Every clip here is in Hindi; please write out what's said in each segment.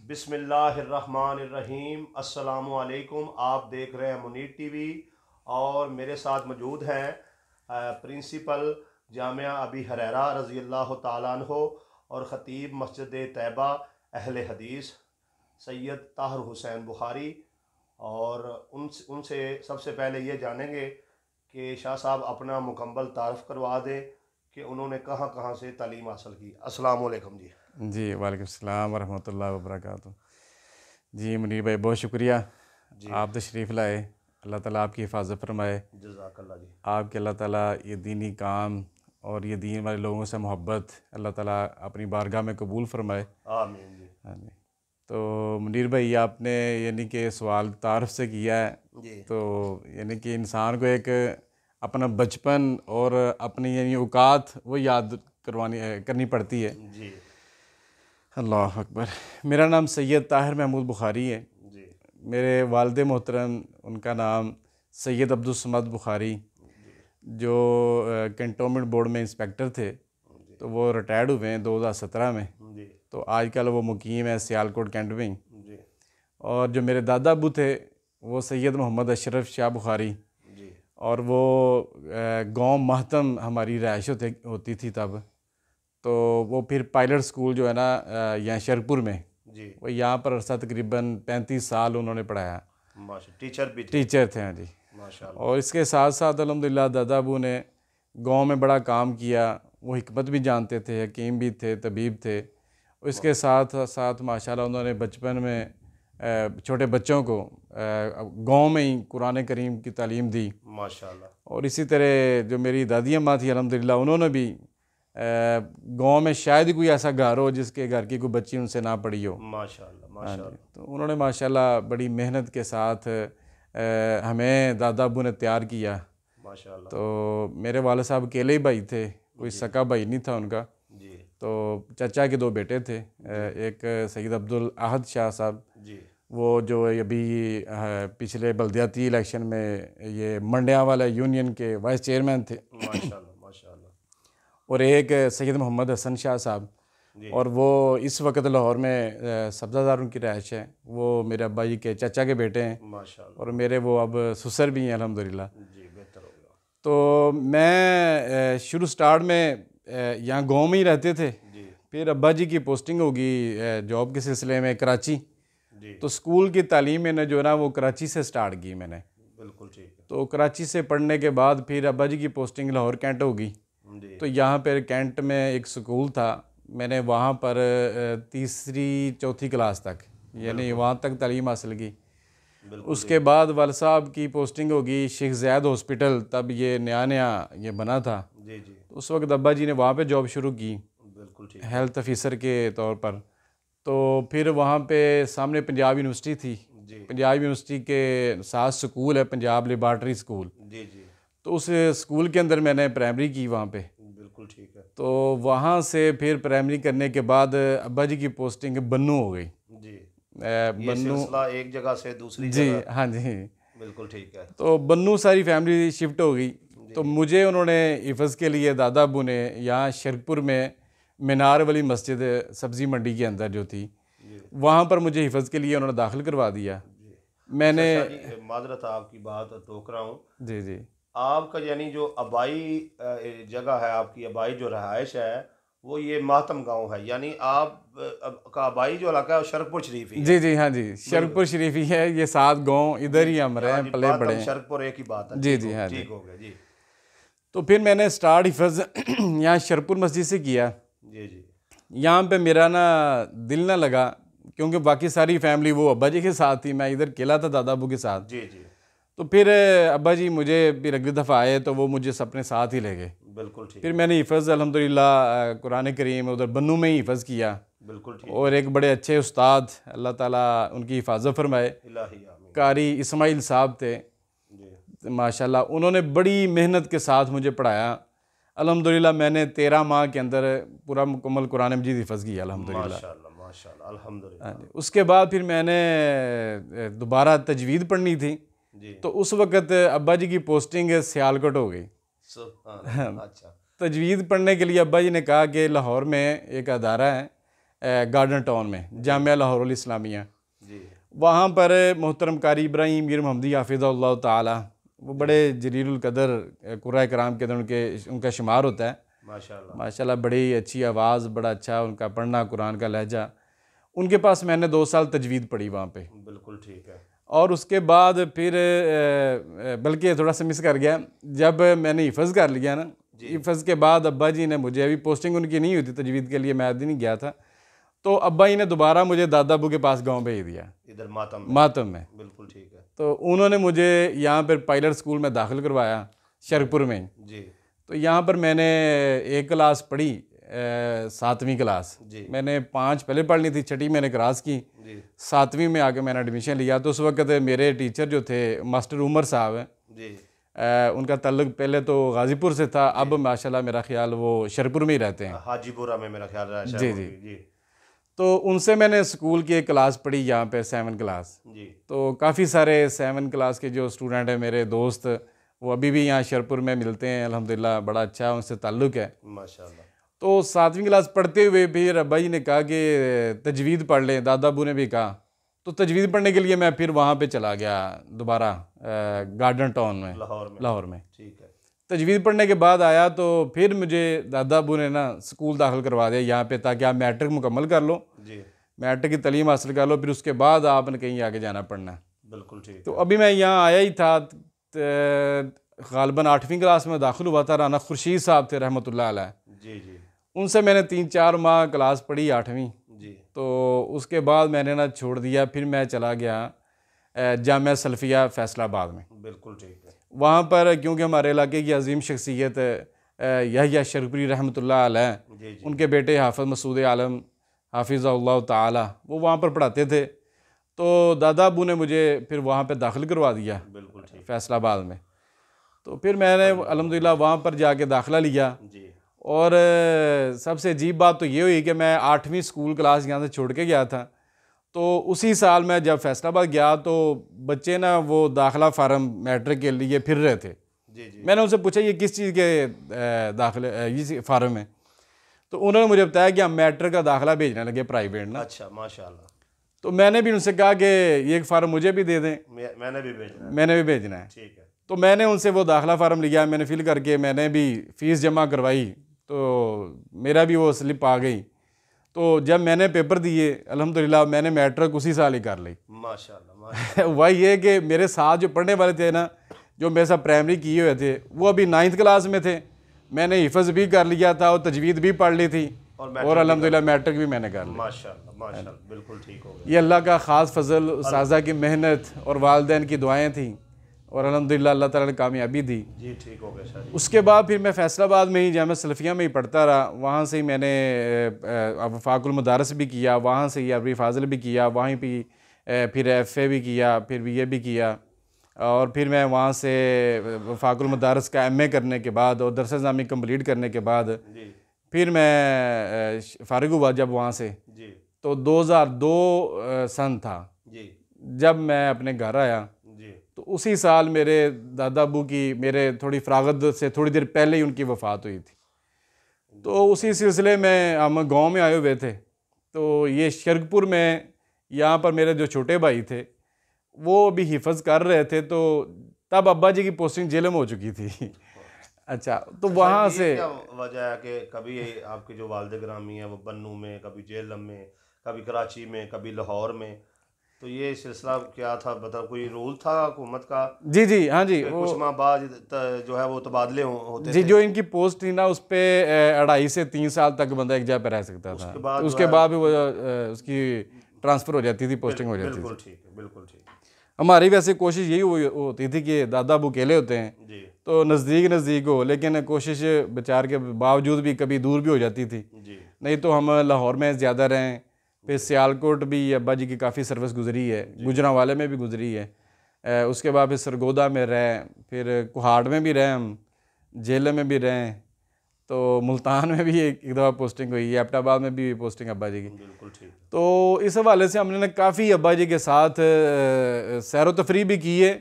बिस्मिल्लाहिर्रहमानिर्रहीम। अस्सलामुअलैकुम। आप देख रहे हैं मुनीर टीवी और मेरे साथ मौजूद हैं प्रिंसिपल जामिया अबी हुरैरा रज़ी अल्लाह ताला अन्हो और ख़तीब मस्जिद तैयबा अहले हदीस सैयद ताहिर हुसैन बुखारी। और उनसे सबसे पहले ये जानेंगे कि शाह साहब अपना मुकम्मल तारफ़ करवा दें कि उन्होंने कहाँ कहाँ से तालीम हासिल की। अस्सलाम वालेकुम जी। जी वालेकुम सलाम वरहमतुल्लाहि वबरकातुहू। जी मुनीर भाई बहुत शुक्रिया, जी आप तशरीफ़ लाए। अल्लाह ताला आपकी हिफाजत फरमाए। जज़ाकल्लाह जी। आपके अल्लाह ताला ये दीनी काम और ये दीन वाले लोगों से मोहब्बत अल्लाह ताला अपनी बारगाह में कबूल फरमाए। आमीन जी। हाँ जी। तो मुनीर भाई आपने यानी कि सवाल तारफ़ से किया है, जी तो यानी कि इंसान को एक अपना बचपन और अपनी यानी औकात वो याद करनी पड़ती है। जी अल्लाह अकबर। मेरा नाम सैयद ताहिर महमूद बुखारी है। जी मेरे वालिद मोहतरम उनका नाम सैयद अब्दुल समद बुखारी, जी जो कैंटोनमेंट बोर्ड में इंस्पेक्टर थे, जी तो वो रिटायर्ड हुए हैं 2017 में। जी तो आजकल वो मुकीम है सियालकोट कैंट में। जी और जो मेरे दादा अबू थे वो सैयद मोहम्मद अशरफ शाह बुखारी, जी और वो गांव महतम हमारी रहायश होती थी तब। तो वो फिर पायलट स्कूल जो है ना यहाँ शेरपुर में, जी वो यहाँ पर अरसा तकरीबन 35 साल उन्होंने पढ़ाया। माशा टीचर भी थे। टीचर थे, हाँ जी। माशाल्लाह। और इसके साथ साथ अल्हम्दुलिल्लाह दादा अबू ने गांव में बड़ा काम किया। वो हिकमत भी जानते थे, हकीम भी थे, तबीब थे। इसके साथ साथ माशाल्लाह उन्होंने बचपन में छोटे बच्चों को गांव में ही कुरान करीम की तालीम दी। माशाल्लाह। और इसी तरह जो मेरी दादी अम्मा थी अल्हम्दुलिल्लाह, उन्होंने भी गांव में शायद ही कोई ऐसा घर हो जिसके घर की कोई बच्ची उनसे ना पढ़ी हो। माशाल्लाह। हाँ जी। माशाल्लाह। तो उन्होंने माशाल्लाह बड़ी मेहनत के साथ हमें दादा अब्बू ने तैयार किया। माशाल्लाह। तो मेरे वाले साहब अकेले ही भाई थे, कोई जी सका भाई नहीं था उनका। जी तो चाचा के दो बेटे थे, एक सैयद अब्दुल अहद शाह साहब, जी वो जो अभी पिछले बल्दियाती इलेक्शन में ये मंडिया वाला यूनियन के वाइस चेयरमैन थे। माशाल्लाह। माशाल्लाह। और एक सैयद मोहम्मद हसन शाह साहब, जी और वो इस वक्त लाहौर में सब्ज़ादार उनकी रहायश है। वो मेरे अब्बा जी के चाचा के बेटे हैं, माशाल्लाह। और मेरे वो अब ससुर भी हैं अल्हम्दुलिल्लाह। जी बेहतर हो गया। तो मैं शुरू स्टार्ट में यहाँ गांव में ही रहते थे। जी फिर अब्बा जी की पोस्टिंग होगी जॉब के सिलसिले में कराची। जी तो स्कूल की तालीम मैंने जो है ना वो कराची से स्टार्ट की मैंने। बिल्कुल ठीक है। तो कराची से पढ़ने के बाद फिर अब्बा जी की पोस्टिंग लाहौर कैंट होगी। जी तो यहाँ पर कैंट में एक स्कूल था, मैंने वहाँ पर तीसरी चौथी क्लास तक यानी वहाँ तक तालीम हासिल की। बिल्कुल उसके बाद वाल साहब की पोस्टिंग होगी शेख ज़ैद हॉस्पिटल, तब ये नया नया ये बना था। जी जी तो उस वक्त अब्बा जी ने वहाँ पे जॉब शुरू की बिल्कुल ठीक। हेल्थ ऑफिसर के तौर पर। तो फिर वहाँ पे सामने पंजाब यूनिवर्सिटी थी। जी पंजाब यूनिवर्सिटी के साथ स्कूल है पंजाब लेबार्ट्री स्कूल। जी जी तो उस स्कूल के अंदर मैंने प्राइमरी की वहाँ पे। बिल्कुल ठीक है। तो वहाँ से फिर प्राइमरी करने के बाद अब्बा जी की पोस्टिंग बन्नू हो गई। जी ये बन्नू, सिलसिला एक जगह से दूसरी जी जगह। हाँ जी। बिल्कुल ठीक है। तो बन्नू सारी फैमिली शिफ्ट हो गई। तो जी मुझे उन्होंने हिफ़्ज़ के लिए दादा अबू ने यहाँ शरकपुर में मीनार वाली मस्जिद सब्ज़ी मंडी के अंदर जो थी, जी वहाँ पर मुझे हिफ़्ज़ के लिए उन्होंने दाखिल करवा दिया। जी। अच्छा मैंने, शाह जी, माजरत आपकी बात टोक रहा हूँ। जी जी आपका यानी जो आबाई जगह है, आपकी आबाई जो रहायश है वो ये मातम गांव है, यानी आप का आबाई जो इलाका है वो शरकपुर शरीफ ही है। जी जी हाँ जी, बिल्कुल। शरकपुर शरीफ ही है। ये 7 गाँव इधर जी ही जी हम रहे हाँ हैं, जी, पले बड़े मातम हैं। शरकपुर एक ही बात है। जी जी हाँ जी। ठीक हो गया जी। तो फिर मैंने स्टार्ट हिफ़्ज़ यहाँ शरकपुर मस्जिद से किया। जी जी यहाँ पे मेरा ना दिल ना लगा, क्योंकि बाकी सारी फैमिली वो अब्बा जी के साथ थी, मैं इधर अकेला था दादा अबू के साथ। जी जी तो फिर अब्बा जी मुझे फिर अगली दफ़ा आए तो वो मुझे अपने साथ ही ले गए। बिल्कुल ठीक फिर है। मैंने हिफ़्ज़ अल्हम्दुलिल्लाह कुरान करीम उधर बन्नू में ही हिफ़्ज़ किया। बिल्कुल ठीक और है। एक बड़े अच्छे उस्ताद, अल्लाह ताला उनकी हिफाजत फरमाए, इलाही आमीन। कारी इस्माइल साहब थे जी माशाल्लाह। उन्होंने बड़ी मेहनत के साथ मुझे पढ़ाया। अल्हम्दुलिल्लाह मैंने 13 माह के अंदर पूरा मुकम्मल कुरान मजीद हिफ़्ज़ किया अल्हम्दुलिल्लाह। माशाल्लाह माशाल्लाह हाँ अल्हम्दुलिल्लाह। जी। उसके बाद फिर मैंने दोबारा तजवीद पढ़नी थी। जी तो उस वक़्त अब्बा जी की पोस्टिंग सियालकोट हो गई। सुभान अल्लाह। अच्छा। तजवीद पढ़ने के लिए अब्बा जी ने कहा कि लाहौर में एक अदारा है गार्डन टाउन में जामिया लाहौर इस्लामिया। जी। वहाँ पर मोहतरम कारी इब्राहिम मीर महमदी हाफिज़हुल्लाह ताला, वो बड़े जलीलुल कदर कुर्रा कराम के अंदर उनका शुमार होता है। माशाल्लाह माशाल्लाह बड़ी अच्छी आवाज़, बड़ा अच्छा उनका पढ़ना, कुरान का लहजा। उनके पास मैंने 2 साल तजवीद पढ़ी वहाँ पे। बिल्कुल ठीक है। और उसके बाद फिर बल्कि थोड़ा सा मिस कर गया, जब मैंने हिफ़्ज़ कर लिया ना, हिफ़्ज़ के बाद अब्बा जी ने मुझे, अभी पोस्टिंग उनकी नहीं हुई थी तजवीद के लिए, मैं आदि नहीं गया था, तो अब्बा जी ने दोबारा मुझे दादा अबू के पास गाँव भेज दिया, इधर मातम में। बिल्कुल ठीक है। तो उन्होंने मुझे यहाँ पर पायलट स्कूल में दाखिल करवाया शरकपुर में। जी। तो यहाँ पर मैंने 1 क्लास पढ़ी, 7वीं क्लास। मैंने 5 पहले पढ़नी थी, 6ठी मैंने क्रॉस की, 7वीं में आके मैंने एडमिशन लिया। तो उस वक्त मेरे टीचर जो थे मास्टर उमर साहब हैं, उनका ताल्लुक पहले तो गाज़ीपुर से था, अब माशाल्लाह मेरा ख्याल वो शरकपुर में ही रहते हैं, हाजीपुरा में मेरा ख्याल है। जी। तो उनसे मैंने स्कूल की 1 क्लास पढ़ी यहाँ पे, 7 क्लास। तो काफ़ी सारे 7 क्लास के जो स्टूडेंट हैं मेरे दोस्त, वो अभी भी यहाँ शरकपुर में मिलते हैं, अल्हम्दुलिल्लाह बड़ा अच्छा उनसे ताल्लुक़ है माशाल्लाह। तो 7वीं क्लास पढ़ते हुए फिर अब्बा जी ने कहा कि तजवीद पढ़ लें, दादा अबू ने भी कहा, तो तजवीद पढ़ने के लिए मैं फिर वहाँ पे चला गया दोबारा गार्डन टाउन में, लाहौर में। ठीक है। तजवीद पढ़ने के बाद आया तो फिर मुझे दादा अबू ने ना स्कूल दाखिल करवा दिया यहाँ पे, ताकि आप मैट्रिक मुकम्मल कर लो, मैट्रिक की तालीम हासिल कर लो, फिर उसके बाद आपने कहीं आगे जाना पड़ना। बिल्कुल ठीक। तो अभी मैं यहाँ आया ही था, ग़ालिबन 8वीं क्लास में दाखिल हुआ था। राना खुर्शीद साहब थे रहमतुल्लाह अलैह, जी। उनसे मैंने 3-4 माह क्लास पढ़ी 8वीं। तो उसके बाद मैंने ना छोड़ दिया, फिर मैं चला गया जामिया सल्फिया फैसलाबाद में। बिल्कुल ठीक है। वहाँ पर क्योंकि हमारे इलाके की अजीम शख्सियत यहया शरकपुरी रहमतुल्लाह अलैह, उनके बेटे हाफिज़ मसूद आलम हाफिज़हुल्लाह ताला, वो वहाँ पर पढ़ाते थे। तो दादा अबू ने मुझे फिर वहाँ पे दाखिल करवा दिया, बिल्कुल ठीक, फैसलाबाद में। तो फिर मैंने अल्हम्दुलिल्लाह वहाँ पर जाके दाखिला लिया। और सबसे अजीब बात तो ये हुई कि मैं 8वीं स्कूल क्लास यहाँ से छोड़ के गया था, तो उसी साल मैं जब फैसलाबाद गया तो बच्चे ना वो दाखिला फार्म मैट्रिक के लिए फिर रहे थे। मैंने उनसे पूछा ये किस चीज़ के दाखिले ये फार्म है, तो उन्होंने मुझे बताया कि हम मैट्रिक का दाखिला भेजने लगे प्राइवेट ना। अच्छा, माशाल्लाह। तो मैंने भी उनसे कहा कि ये एक फार्म मुझे भी दे दें, मैंने भी भेजना है। ठीक है। तो मैंने उनसे वो दाखिला फार्म लिया, मैंने फिल करके मैंने भी फ़ीस जमा करवाई, तो मेरा भी वो स्लिप आ गई। तो जब मैंने पेपर दिए अल्हम्दुलिल्लाह मैंने मैट्रिक उसी साल ही कर ली, माशाल्लाह। वही है कि मेरे साथ जो पढ़ने वाले थे ना, जो मेरे साथ प्राइमरी किए हुए थे, वो अभी 9th क्लास में थे। मैंने हिफ़्ज़ भी कर लिया था और तजवीद भी पढ़ ली थी, और अल्हम्दुलिल्लाह मैट्रिक भी मैंने कर ली। माशाल्लाह, बिल्कुल ठीक हो गया। ये अल्लाह का ख़ास फजल, उस्ताज़ा की मेहनत और वालिदैन की दुआएँ थी, और अल्हम्दुलिल्लाह अल्लाह ताला ने कामयाबी दी। जी, ठीक हो गया सर। उसके बाद फिर मैं फैसलाबाद में ही जामिया सल्फिया में ही पढ़ता रहा। वहाँ से ही मैंने वफ़ाकुल मदारस भी किया, वहाँ से ही अरबी फ़ाज़िल भी किया, वहीं पे फिर FA भी किया, फिर BA भी किया, और फिर मैं वहाँ से वफ़ाकुल मदारस का MA करने के बाद और दरस निज़ामी कंप्लीट करने के बाद फिर मैं फ़ारिग हुआ जब वहाँ से, तो 2002 सन था जब मैं अपने घर आया। तो उसी साल मेरे दादा अबू की, मेरे थोड़ी फ़रागत से थोड़ी देर पहले ही उनकी वफ़ात हुई थी। तो उसी सिलसिले में हम गांव में आए हुए थे। तो ये शरकपुर में यहाँ पर मेरे जो छोटे भाई थे वो भी हिफ़्ज़ कर रहे थे, तो तब अब्बा जी की पोस्टिंग जेल में हो चुकी थी। अच्छा, तो वहाँ से क्या वजह है कि कभी आपके जो वालिद गिरामी है वो बन्नू में, कभी जेलम में, कभी कराची में, कभी लाहौर में, तो ये सिलसिला क्या था, मतलब कोई रूल था हुकूमत का? जी हाँ जी, कुछ माह बाद जो है वो तबादले होते जी थे। जो इनकी पोस्ट थी ना, उस पर 2.5 से 3 साल तक बंदा एक जगह पर रह सकता था, उसके बाद भी वो उसकी ट्रांसफ़र हो जाती थी, पोस्टिंग हो जाती थी। बिल्कुल ठीक है, बिल्कुल ठीक। हमारी वैसे कोशिश यही होती थी कि दादा अबू अकेले होते हैं तो नज़दीक हो, लेकिन कोशिश विचार के बावजूद भी कभी दूर भी हो जाती थी। नहीं तो हम लाहौर में ज़्यादा रहें, फिर सियालकोट भी अब्बा जी की काफ़ी सर्विस गुजरी है, गुजरांवाले में भी गुजरी है, उसके बाद फिर सरगोदा में रहें, फिर कुहाड़ में भी रहें, हम जेल में भी रहें, तो मुल्तान में भी एक दफ़ा पोस्टिंग हुई है, एबटाबाद में भी पोस्टिंग अब्बा जी की। बिल्कुल ठीक। तो इस हवाले से हमने काफ़ी अब्बा जी के साथ सैर व तफरी भी की है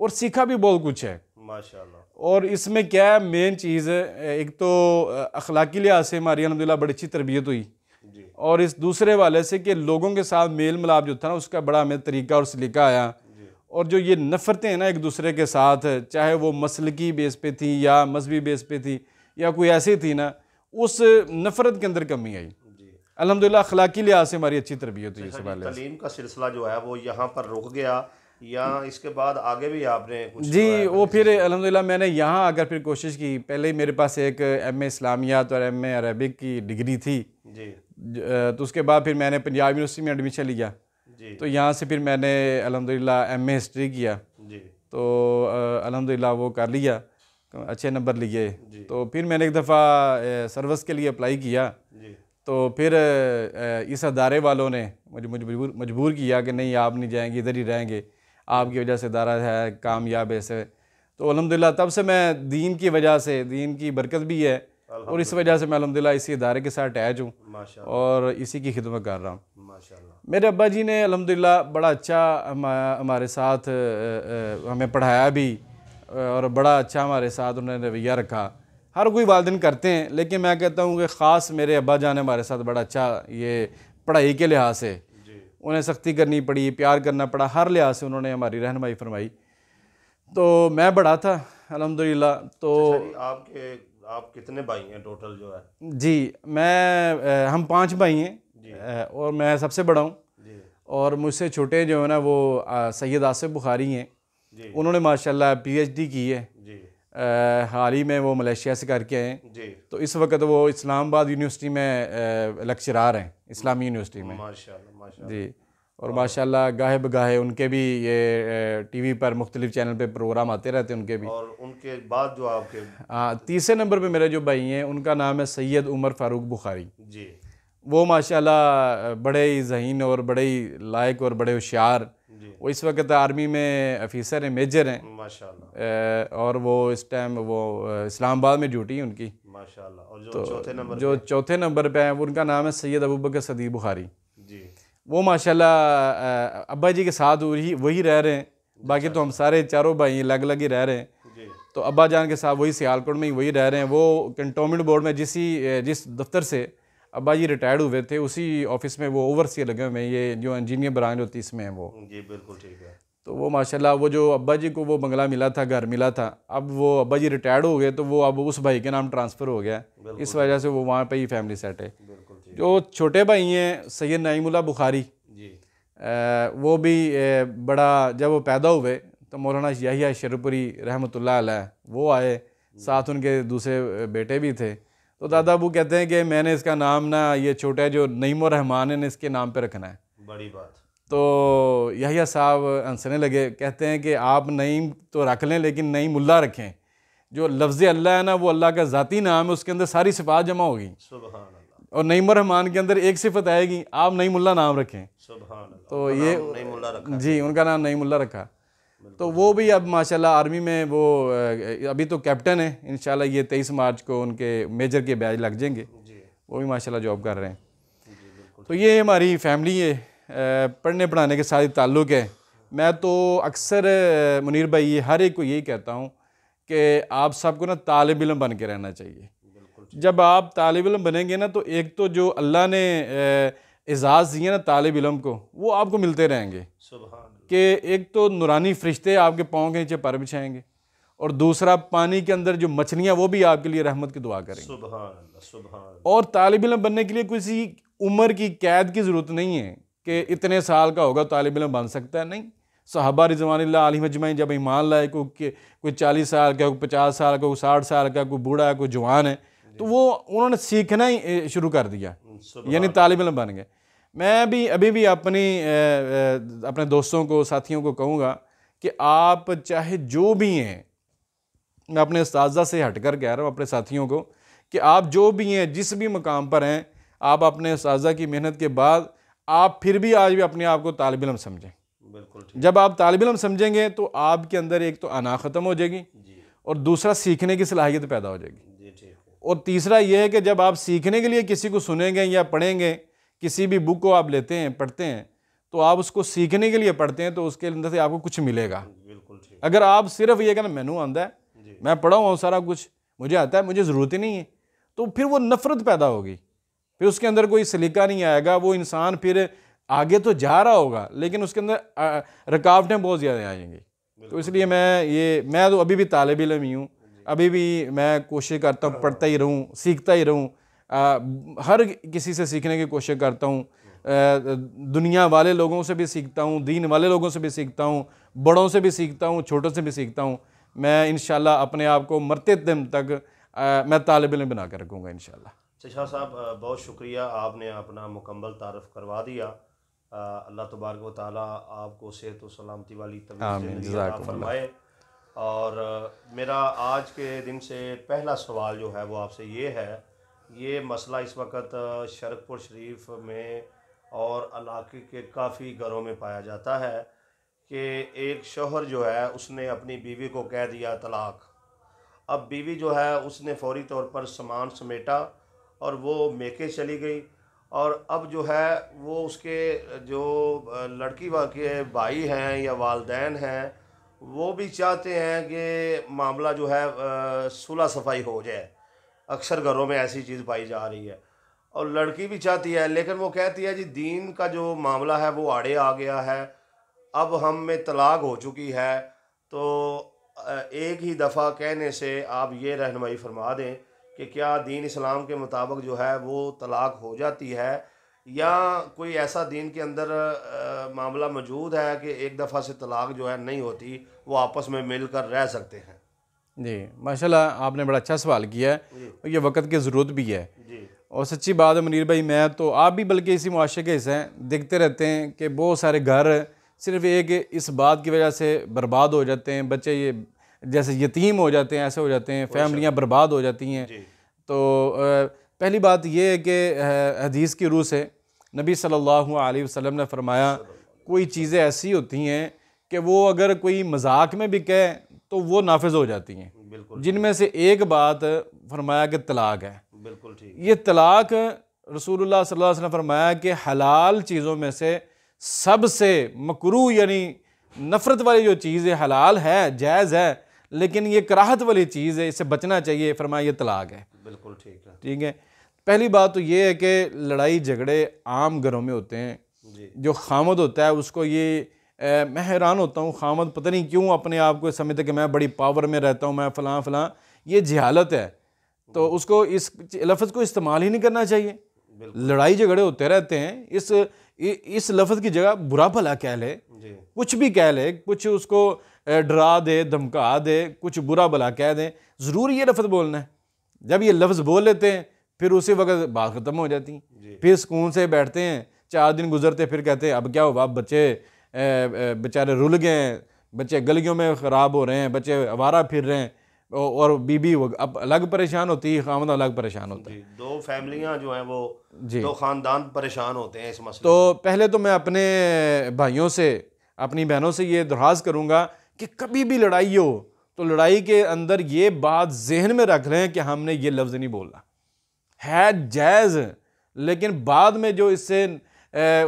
और सीखा भी बहुत कुछ है माशाल्लाह। और इसमें क्या है, मेन चीज़ एक तो अखलाकी लिहाज से हमारी अल्हम्दुलिल्लाह बड़ी अच्छी तरबियत हुई, जी और इस दूसरे वाले से कि लोगों के साथ मेल मिलाप जो था ना उसका बड़ा हमें तरीका और सलीका आया। जी और जो ये नफ़रतें हैं ना एक दूसरे के साथ, चाहे वो मसलकी बेस पे थी या मजहबी बेस पे थी या कोई ऐसी थी ना, उस नफ़रत के अंदर कमी आई। जी। अल्हम्दुलिल्लाह अखलाकी लिहाज से हमारी अच्छी तरबियत हुई इस अच्छा जी, हवाले से। तालीम का सिलसिला जो है वो यहाँ पर रुक गया या इसके बाद आगे भी आपने कुछ जो है जी, वो किसी फिर से? अल्हम्दुलिल्लाह मैंने यहाँ आकर फिर कोशिश की। पहले ही मेरे पास एक एमए इस्लामियात और एमए अरबिक की डिग्री थी। जी तो उसके बाद फिर मैंने पंजाब यूनिवर्सिटी में एडमिशन लिया। जी तो यहाँ से फिर मैंने अल्हम्दुलिल्लाह एमए हिस्ट्री किया। जी तो अल्हम्दुलिल्लाह वो कर लिया, तो अच्छे नंबर लिए। जी तो फिर मैंने एक दफ़ा सर्विस के लिए अप्लाई किया। जी तो फिर इस अदारे वालों ने मुझे मजबूर किया कि नहीं आप नहीं जाएंगे, इधर ही रहेंगे, आपकी वजह से इदारा है कामयाब ऐसे। तो अल्हम्दुलिल्लाह तब से मैं दीन की वजह से, दीन की बरकत भी है और इस वजह से मैं अल्हम्दुलिल्लाह इसी इदारे के साथ अटैच हूँ माशाल्लाह और इसी की खिदमत कर रहा हूँ। माशाल्लाह। मेरे अब्बा जी ने अल्हम्दुलिल्लाह बड़ा अच्छा हमारे साथ हमें पढ़ाया भी और बड़ा अच्छा हमारे साथ उन्होंने रवैया रखा। हर कोई वालिदैन करते हैं, लेकिन मैं कहता हूँ कि ख़ास मेरे अब्बा जान ने हमारे साथ बड़ा अच्छा ये पढ़ाई के लिहाज से जी उन्हें सख्ती करनी पड़ी, प्यार करना पड़ा, हर लिहाज से उन्होंने हमारी रहनुमाई फरमाई। तो मैं बड़ा था अल्हम्दुलिल्लाह। तो अच्छा जी, आप कितने भाई हैं टोटल जो है? जी हम 5 भाई हैं और मैं सबसे बड़ा हूँ। जी और मुझसे छोटे जो है ना वो सैयद आसिफ बुखारी हैं। जी उन्होंने माशाल्लाह पीएचडी की है। जी हाल ही में वो मलेशिया से करके आए हैं। जी तो इस वक्त वो इस्लामाबाद यूनिवर्सिटी में लेक्चरार हैं, इस्लामी यूनिवर्सिटी में। माशाल्लाह माशाल्लाह। जी, और माशाल्लाह गाहे बगाहे उनके भी ये टीवी पर मुख्तलिफ चैनल पे प्रोग्राम आते रहते हैं उनके भी। और उनके बाद जो आपके? हाँ, तीसरे नंबर पे मेरे जो भाई हैं उनका नाम है सैयद उमर फारूक बुखारी। जी वो माशाल्लाह बड़े ही ज़हीन और बड़े ही लायक और बड़े होशियार। जी वो इस वक्त आर्मी में ऑफिसर हैं, मेजर हैं। माशाल्लाह और वो इस टाइम वो इस्लामाबाद में ड्यूटी है उनकी। माशाल्लाह। और जो तो चौथे नंबर जो पे? चौथे नंबर पे हैं उनका नाम है सैयद अबू बकर सदीक बुखारी। जी वो माशाल्लाह अब्बा जी के साथ वही रह रहे हैं। बाकी तो हम सारे चारों भाई अलग अलग ही रह रहे हैं। जी तो अब्बा जान के साथ वही सियालकोट में ही वही रह रहे हैं। वो कंटोनमेंट बोर्ड में जिस दफ्तर से अब्बा जी रिटायर्ड हुए थे उसी ऑफिस में वो ओवरसीयर लगे हुए हैं। ये जो इंजीनियर ब्रांच होती है इसमें है वो। जी बिल्कुल ठीक है। तो वो माशाल्लाह वो जो अब्बा जी को वो बंगला मिला था, घर मिला था, अब वो अब्बा जी रिटायर्ड हो गए तो वो अब उस भाई के नाम ट्रांसफ़र हो गया। इस वजह से वो वहाँ पे ही फैमिली सेट है। बिल्कुल ठीक। जो छोटे भाई हैं सैयद नईमुल्लाह बुखारी, जी वो भी बड़ा, जब वो पैदा हुए तो मौलाना याहिया शरपुरी रहमतुल्लाह अलैह वो आए, साथ उनके दूसरे बेटे भी थे। तो दादा अबू कहते हैं कि मैंने इसका नाम ना ये छोटा जो नईम रहमान है इसके नाम पे रखना है। बड़ी बात। तो याहिया साहब हंसने लगे, कहते हैं कि आप नईम तो रख लें लेकिन नईमुल्लाह रखें। जो लफ्ज़ अल्लाह है ना वो अल्लाह का ज़ाती नाम है, उसके अंदर सारी सिफ़ात जमा होगी सुभान अल्लाह। और नईम रहमान के अंदर एक सिफत आएगी, आप नईमुल्लाह नाम रखें। सुभान अल्लाह। तो उनका ये नाम नईमुल्लाह रखा जी उनका नाम नईमुल्लाह रखा। तो वो भी अब माशाल्लाह आर्मी में वो अभी तो कैप्टन है। इंशाल्लाह ये 23 मार्च को उनके मेजर के बैच लग जाएंगे। जी वो भी माशाल्लाह जॉब कर रहे हैं। जी बिल्कुल। तो ये हमारी फैमिली है, पढ़ने पढ़ाने के साथ ताल्लुक़ है। मैं तो अक्सर मुनीर भाई हर एक को यही कहता हूँ कि आप सबको ना तालिब इल्म बन के रहना चाहिए। बिल्कुल जब आप तालिब इल्म बनेंगे ना तो एक तो जो अल्लाह ने एजाज़ दिए ना तालिब इल्म को वो आपको मिलते रहेंगे सुभान कि एक तो नूरानी फरिश्ते आपके पाँव के नीचे पर बिछाएंगे और दूसरा पानी के अंदर जो मछलियाँ वो भी आपके लिए रहमत की दुआ करेंगे। सुभान अल्लाह सुभान अल्लाह। और तालिब इल्म बनने के लिए किसी उम्र की कैद की ज़रूरत नहीं है कि इतने साल का होगा तालिब इल्म बन सकता है। नहीं, सहाबा रिज़वानुल्लाह अलैहिम अजमईन जब ईमान लाए, कोई 40 साल का, कोई 50 साल का, कोई 60 साल का, कोई बूढ़ा है, कोई जवान है, तो वो उन्होंने सीखना ही शुरू कर दिया, यानी तालिब इल्म बन गए। मैं भी अभी भी अपने दोस्तों को, साथियों को कहूँगा कि आप चाहे जो भी हैं, मैं अपने उस्ताज़ा से हट कर कह रहा हूँ अपने साथियों को कि आप जो भी हैं, जिस भी मकाम पर हैं, आप अपने उस्ताज़ा की मेहनत के बाद आप फिर भी आज भी अपने आप को तालिब इल्म समझें। बिल्कुल ठीक। जब आप तालिब इल्म समझेंगे तो आपके अंदर एक तो अना ख़त्म हो जाएगी जी और दूसरा सीखने की सलाहियत पैदा हो जाएगी। जी ठीक है। और तीसरा यह है कि जब आप सीखने के लिए किसी को सुनेंगे या पढ़ेंगे, किसी भी बुक को आप लेते हैं पढ़ते हैं तो आप उसको सीखने के लिए पढ़ते हैं तो उसके अंदर से आपको कुछ मिलेगा। बिल्कुल ठीक। अगर आप सिर्फ ये कहना मैनू आंदा है, जी मैं पढ़ा हुआ हूँ सारा कुछ, मुझे आता है, मुझे ज़रूरत ही नहीं है, तो फिर वो नफ़रत पैदा होगी, फिर उसके अंदर कोई सलीका नहीं आएगा, वो इंसान फिर आगे तो जा रहा होगा लेकिन उसके अंदर रुकावटें बहुत ज़्यादा आएंगी। तो इसलिए मैं तो अभी भी तालिब इल्म ही हूँ, अभी भी मैं कोशिश करता हूँ पढ़ता ही रहूँ, सीखता ही रहूँ, हर किसी से सीखने की कोशिश करता हूँ, दुनिया वाले लोगों से भी सीखता हूँ, दीन वाले लोगों से भी सीखता हूँ, बड़ों से भी सीखता हूँ, छोटों से भी सीखता हूँ। मैं इंशाल्लाह अपने आप को मरते दम तक मैं तालिब इल्म बना कर रखूँगा इंशाल्लाह। चचा साहब बहुत शुक्रिया, आपने अपना मुकम्मल तारफ़ करवा दिया। अल्लाह तबारक व तआला आपको सेहत व सलामती वाली तबीयत ज़िंदगी अता फरमाए। और मेरा आज के दिन से पहला सवाल जो है वो आपसे ये है, ये मसला इस वक्त शरकपुर शरीफ में और इलाके के काफ़ी घरों में पाया जाता है कि एक शौहर जो है उसने अपनी बीवी को कह दिया तलाक। अब बीवी जो है उसने फौरी तौर पर सामान समेटा और वो मेके चली गई, और अब जो है वो उसके जो लड़की के भाई हैं या वालदैन हैं वो भी चाहते हैं कि मामला जो है सुलह सफाई हो जाए। अक्सर घरों में ऐसी चीज़ पाई जा रही है, और लड़की भी चाहती है, लेकिन वो कहती है जी दीन का जो मामला है वो आड़े आ गया है, अब हम में तलाक हो चुकी है। तो एक ही दफ़ा कहने से आप ये रहनुमाई फरमा दें कि क्या दीन इस्लाम के मुताबिक जो है वो तलाक हो जाती है, या कोई ऐसा दीन के अंदर मामला मौजूद है कि एक दफ़ा से तलाक जो है नहीं होती, वो आपस में मिलकर रह सकते हैं। जी माशाल्लाह, आपने बड़ा अच्छा सवाल किया है, ये वक्त की ज़रूरत भी है जी। और सच्ची बात है मुनीर भाई, मैं तो आप भी बल्कि इसी मुआशरे के हिस्से हैं, देखते रहते हैं कि बहुत सारे घर सिर्फ एक इस बात की वजह से बर्बाद हो जाते हैं, बच्चे ये जैसे यतीम हो जाते हैं, ऐसे हो जाते हैं, फैमिलियाँ बर्बाद हो जाती हैं। तो पहली बात ये है कि हदीस की रूह से नबी सल्लल्लाहु अलैहि वसल्लम ने फरमाया कोई चीज़ें ऐसी होती हैं कि वो अगर कोई मजाक में भी कहे तो वो नाफिज हो जाती हैं, जिनमें से एक बात फरमाया कि तलाक है। बिल्कुल ठीक। ये तलाक रसूलुल्लाह सल्लल्लाहु अलैहि वसल्लम ने फरमाया कि हलाल चीज़ों में से सबसे मकरूह यानी नफ़रत वाली जो चीज़ है, हलाल है, जायज़ है, लेकिन ये कराहत वाली चीज़ है, इससे बचना चाहिए, फरमाया ये तलाक है। बिल्कुल ठीक है। ठीक है, पहली बात तो ये है कि लड़ाई झगड़े आम घरों में होते हैं। जो खामद होता है उसको ये मैं हैरान होता हूँ, खामद पता नहीं क्यों अपने आप को समझते कि मैं बड़ी पावर में रहता हूँ, मैं फ़लाँ फ़लाँ, ये जहालत है। तो उसको इस लफ्ज़ को इस्तेमाल ही नहीं करना चाहिए। लड़ाई झगड़े होते रहते हैं, इस लफ्ज़ की जगह बुरा भला कह ले, कुछ भी कह ले, कुछ उसको डरा दे, धमका दे, कुछ बुरा भला कह दे, ज़रूरी ये लफ्ज़ बोलना है। जब ये लफ्ज़ बोल लेते हैं फिर उसी वक्त बात ख़त्म हो जाती है, फिर सुकून से बैठते हैं, 4 दिन गुजरते फिर कहते हैं अब क्या हुआ, बच्चे बेचारे रुल गए हैं, बच्चे गलियों में ख़राब हो रहे हैं, बच्चे आवारा फिर रहे हैं, और बीबी अब अलग परेशान होती है, खामद अलग परेशान होता है। दो फैमिलियां जो हैं वो दो ख़ानदान परेशान होते हैं इस मसले। तो पहले तो मैं अपने भाइयों से, अपनी बहनों से ये दरख्वास्त करूँगा कि कभी भी लड़ाई हो तो लड़ाई के अंदर ये बात जहन में रख लें कि हमने ये लफ्ज़ नहीं बोलना है, जायज़, लेकिन बाद में जो इससे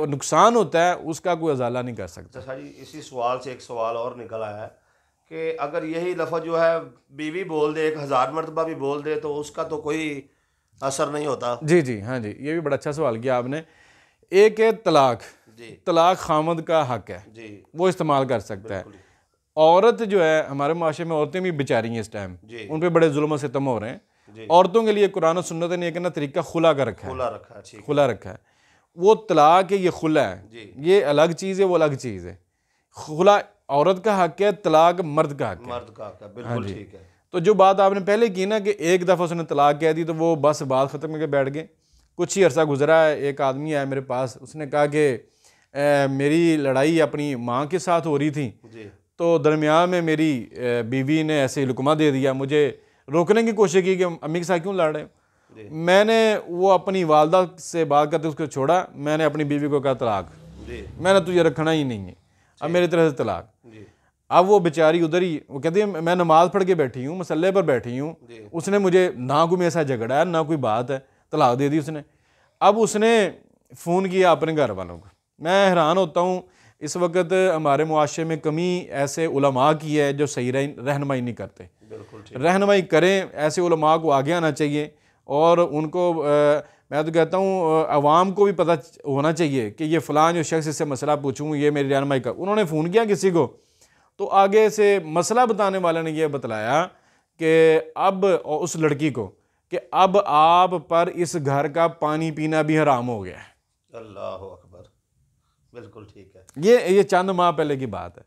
नुकसान होता है उसका कोई अजाला नहीं कर सकता। अच्छा जी, इसी सवाल से एक सवाल और निकल आया है कि अगर यही लफ्ज़ जो है बीवी बोल दे, 1000 मरतबा भी बोल दे, तो उसका तो कोई असर नहीं होता। जी जी हाँ जी, ये भी बड़ा अच्छा सवाल किया आपने। एक है तलाक, तलाक खामद का हक है जी, वो इस्तेमाल कर सकता है। औरत जो है, हमारे माशरे में औरतें भी बेचारी हैं इस टाइम, उन पर बड़े जुल्म सितम हो रहे हैं। औरतों के लिए कुरान और सुन्नत ने एक ना तरीका खुला कर रखा है, खुला रखा है। वो तलाक है, ये खुला है, ये अलग चीज़ है, वो अलग चीज़ है। खुला औरत का हक है, तलाक मर्द का हक है, मर्द का हक है। बिल्कुल ठीक है। तो जो बात आपने पहले की ना कि एक दफ़ा उसने तलाक कह दी तो वो बस बात ख़त्म करके बैठ गए। कुछ ही अरसा गुजरा है, एक आदमी आया मेरे पास, उसने कहा कि मेरी लड़ाई अपनी माँ के साथ हो रही थी, तो दरमियान में मेरी बीवी ने ऐसे लुकमा दे दिया, मुझे रोकने की कोशिश की कि अम्मी के साथ क्यों लड़ रहे हो। मैंने वो अपनी वालदा से बात करते उसको छोड़ा, मैंने अपनी बीवी को कहा तलाक, मैंने तुझे रखना ही नहीं है, अब मेरी तरह से तलाक। अब वो बेचारी उधर ही, वो कहती है मैं नमाज पढ़ के बैठी हूँ, मसल्ले पर बैठी हूँ, उसने मुझे ना कोई मेरे साथ झगड़ा है ना कोई बात है, तलाक दे दी उसने। अब उसने फ़ोन किया अपने घर वालों को। मैं हैरान होता हूँ, इस वक्त हमारे मुआशरे में कमी ऐसे उलमा की है जो सही रहनुमाई नहीं करते। रहनुमाई करें, ऐसे उलमा को आगे आना चाहिए और उनको मैं तो कहता हूँ आवाम को भी पता होना चाहिए कि ये फ़लाँ जो शख्स इससे मसला पूछूँ, ये मेरी रहनुमाई कर। उन्होंने फ़ोन किया किसी को, तो आगे से मसला बताने वाले ने यह बतलाया कि अब, उस लड़की को, कि अब आप पर इस घर का पानी पीना भी हराम हो गया है। अल्लाह अकबर, बिल्कुल ठीक है। ये चंद माह पहले की बात है।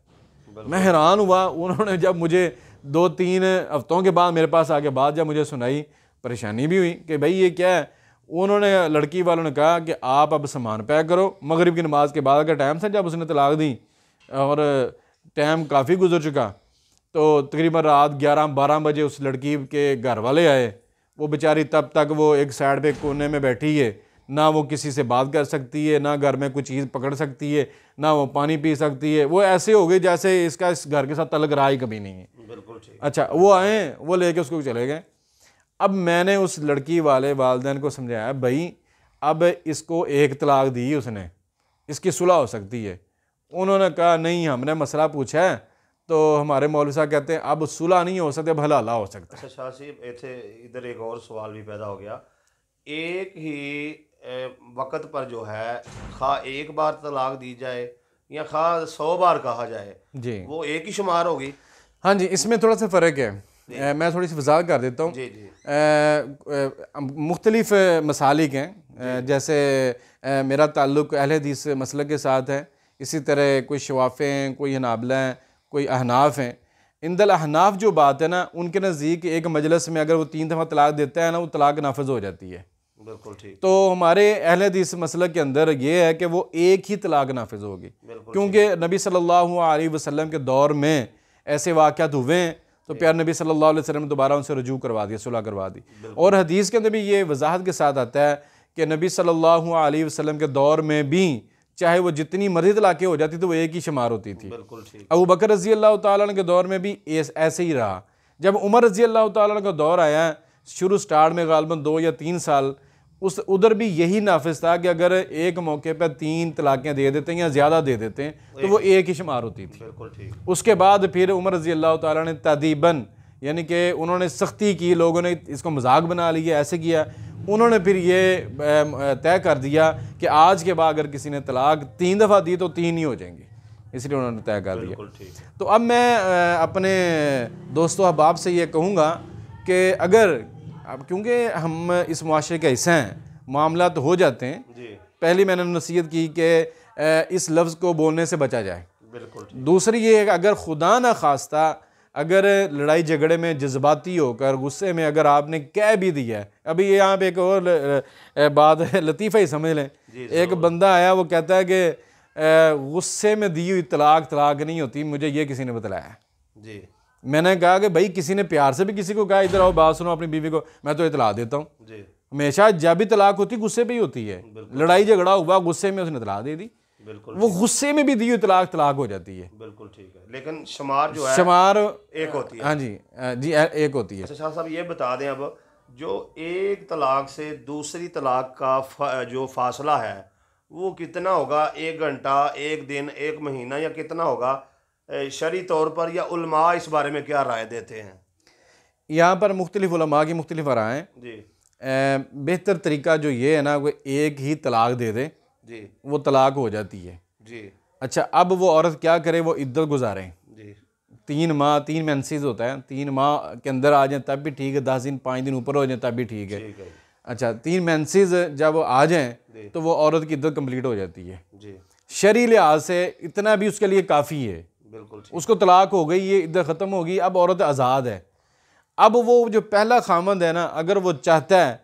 मैं हैरान हुआ। उन्होंने जब मुझे 2-3 हफ्तों के बाद मेरे पास आके बात जब मुझे सुनाई, परेशानी भी हुई कि भाई ये क्या है। उन्होंने, लड़की वालों ने कहा कि आप अब सामान पैक करो, मगरिब की नमाज के बाद का टाइम था जब उसने तलाक दी, और टाइम काफ़ी गुजर चुका। तो तकरीबन रात 11-12 बजे उस लड़की के घर वाले आए। वो बेचारी तब तक वो एक साइड पे कोने में बैठी है, ना वो किसी से बात कर सकती है, ना घर में कोई चीज़ पकड़ सकती है, ना वो पानी पी सकती है। वो ऐसे हो गई जैसे इसका इस घर के साथ तल्लुक़ रहा ही कभी नहीं है। बिल्कुल ठीक। अच्छा, वो आए, वो लेके उसको चले गए। अब मैंने उस लड़की वाले वालिदैन को समझाया, भाई अब इसको एक तलाक दी उसने, इसकी सुलह हो सकती है। उन्होंने कहा नहीं, हमने मसला पूछा है तो हमारे मौलवी साहब कहते हैं अब सुलह नहीं हो सकते, भला अल्लाह हो सकता है। अच्छा शाह साहब, इधर एक और सवाल भी पैदा हो गया। एक ही वक्त पर जो है, खा एक बार तलाक दी जाए या खा 100 बार कहा जाए, जी, वो एक ही शुमार होगी? हाँ जी, इसमें थोड़ा सा फ़र्क है। मैं थोड़ी सी वजाहत कर देता हूँ। जी जी। मुख्तलिफ मसालिक हैं। जैसे मेरा ताल्लुक़ अहले हदीस मसलक के साथ है, इसी तरह कोई शवाफ़े हैं, कोई हनाबला हैं, कोई अहनाफ हैं। इंदल अहनाफ जो बात है ना, उनके नज़दीक एक मजलिस में अगर वो 3 दफ़ा तलाक देता है ना, वो तलाक नाफिज हो जाती है। बिल्कुल ठीक। तो हमारे अहले हदीस मसलक के अंदर ये है कि वो एक ही तलाक नाफिज होगी, क्योंकि नबी सल्लल्लाहु अलैहि वसल्लम के दौर में ऐसे वाक़यात हुए हैं, तो प्यार नबी सल्लल्लाहु अलैहि वसल्लम ने दोबारा उनसे रुजू करवा दिया, सुलह करवा दी। और हदीस के अंदर भी ये वजाहत के साथ आता है कि नबी सल्लल्लाहु अलैहि वसल्लम के दौर में भी चाहे वो जितनी मर्जी तलाक़ें हो जाती तो वो एक ही शुमार होती थी। बिल्कुल ठीक। अबू बकर रज़ी अल्लाह तआला अन्हु के दौर में भी ऐसे ही रहा। जब उमर रज़ी अल्लाह तआला अन्हु का दौर आया, शुरू स्टार्ट में गालिबन 2 या 3 साल, उधर भी यही नाफिज था कि अगर एक मौके पर 3 तलाक़ें दे देते हैं या ज़्यादा दे देते हैं तो वो एक ही शुमार होती थी। बिल्कुल ठीक। उसके बाद फिर उमर रज़ी अल्लाह तआला ने तदीबन, यानी कि उन्होंने सख्ती की, लोगों ने इसको मजाक बना लिया, ऐसे किया। उन्होंने फिर ये तय कर दिया कि आज के बाद अगर किसी ने तलाक 3 दफ़ा दी तो 3 ही हो जाएंगे, इसलिए उन्होंने तय कर दिया। तो अब मैं अपने दोस्तों अहबाब से ये कहूँगा कि अगर, अब क्योंकि हम इस मुआशरे का हिस्सा हैं, मामला तो हो जाते हैं, पहली मैंने नसीहत की कि इस लफ्ज़ को बोलने से बचा जाए। बिल्कुल। दूसरी ये है कि अगर खुदा न खास्ता अगर लड़ाई झगड़े में जज्बाती होकर गुस्से में अगर आपने कह भी दिया है, अभी ये यहाँ पे एक और बात है, लतीफ़ा ही समझ लें। एक बंदा आया, वो कहता है कि गुस्से में दी हुई तलाक नहीं होती, मुझे ये किसी ने बतलाया जी। मैंने कहा कि भाई किसी ने प्यार से भी किसी को कहा इधर आओ बात सुनो अपनी बीवी को, मैं तो इतला देता हूँ। हमेशा जब भी तलाक होती गुस्से पे ही होती है। लड़ाई झगड़ा हुआ, गुस्से में उसने तलाक दे दी, वो गुस्से में भी दी हुई तलाक हो जाती है। बिल्कुल ठीक है। लेकिन शुमार जो है, शुमार एक होती है। हाँ जी एक होती है। अच्छा शाह साहब, ये बता दें अब, जो एक तलाक से दूसरी तलाक का जो फासला है वो कितना होगा? 1 घंटा, 1 दिन, 1 महीना, या कितना होगा शरई तौर पर, या उलमा इस बारे में क्या राय देते हैं? यहाँ पर मुख्तलिफ उलमा की मुख्तलिफ राय जी। बेहतर तरीका जो ये है ना, वो एक ही तलाक दे दे जी, वो तलाक हो जाती है जी। अच्छा, अब वो औरत क्या करे? वो इद्दत गुजारें जी। 3 माह, 3 मेंसेस होता है, 3 माह के अंदर आ जाए तब भी ठीक है, 10 दिन 5 दिन ऊपर हो जाए तब भी ठीक है। अच्छा, 3 मेंसेस जब आ जाएं तो वो औरत की इद्दत कंप्लीट हो जाती है जी। शरई लिहाज से इतना भी उसके लिए काफ़ी है। बिल्कुल, उसको तलाक हो गई, ये इद्दत ख़त्म हो गई, अब औरत आज़ाद है। अब वो जो पहला खामंद है ना, अगर वो चाहता है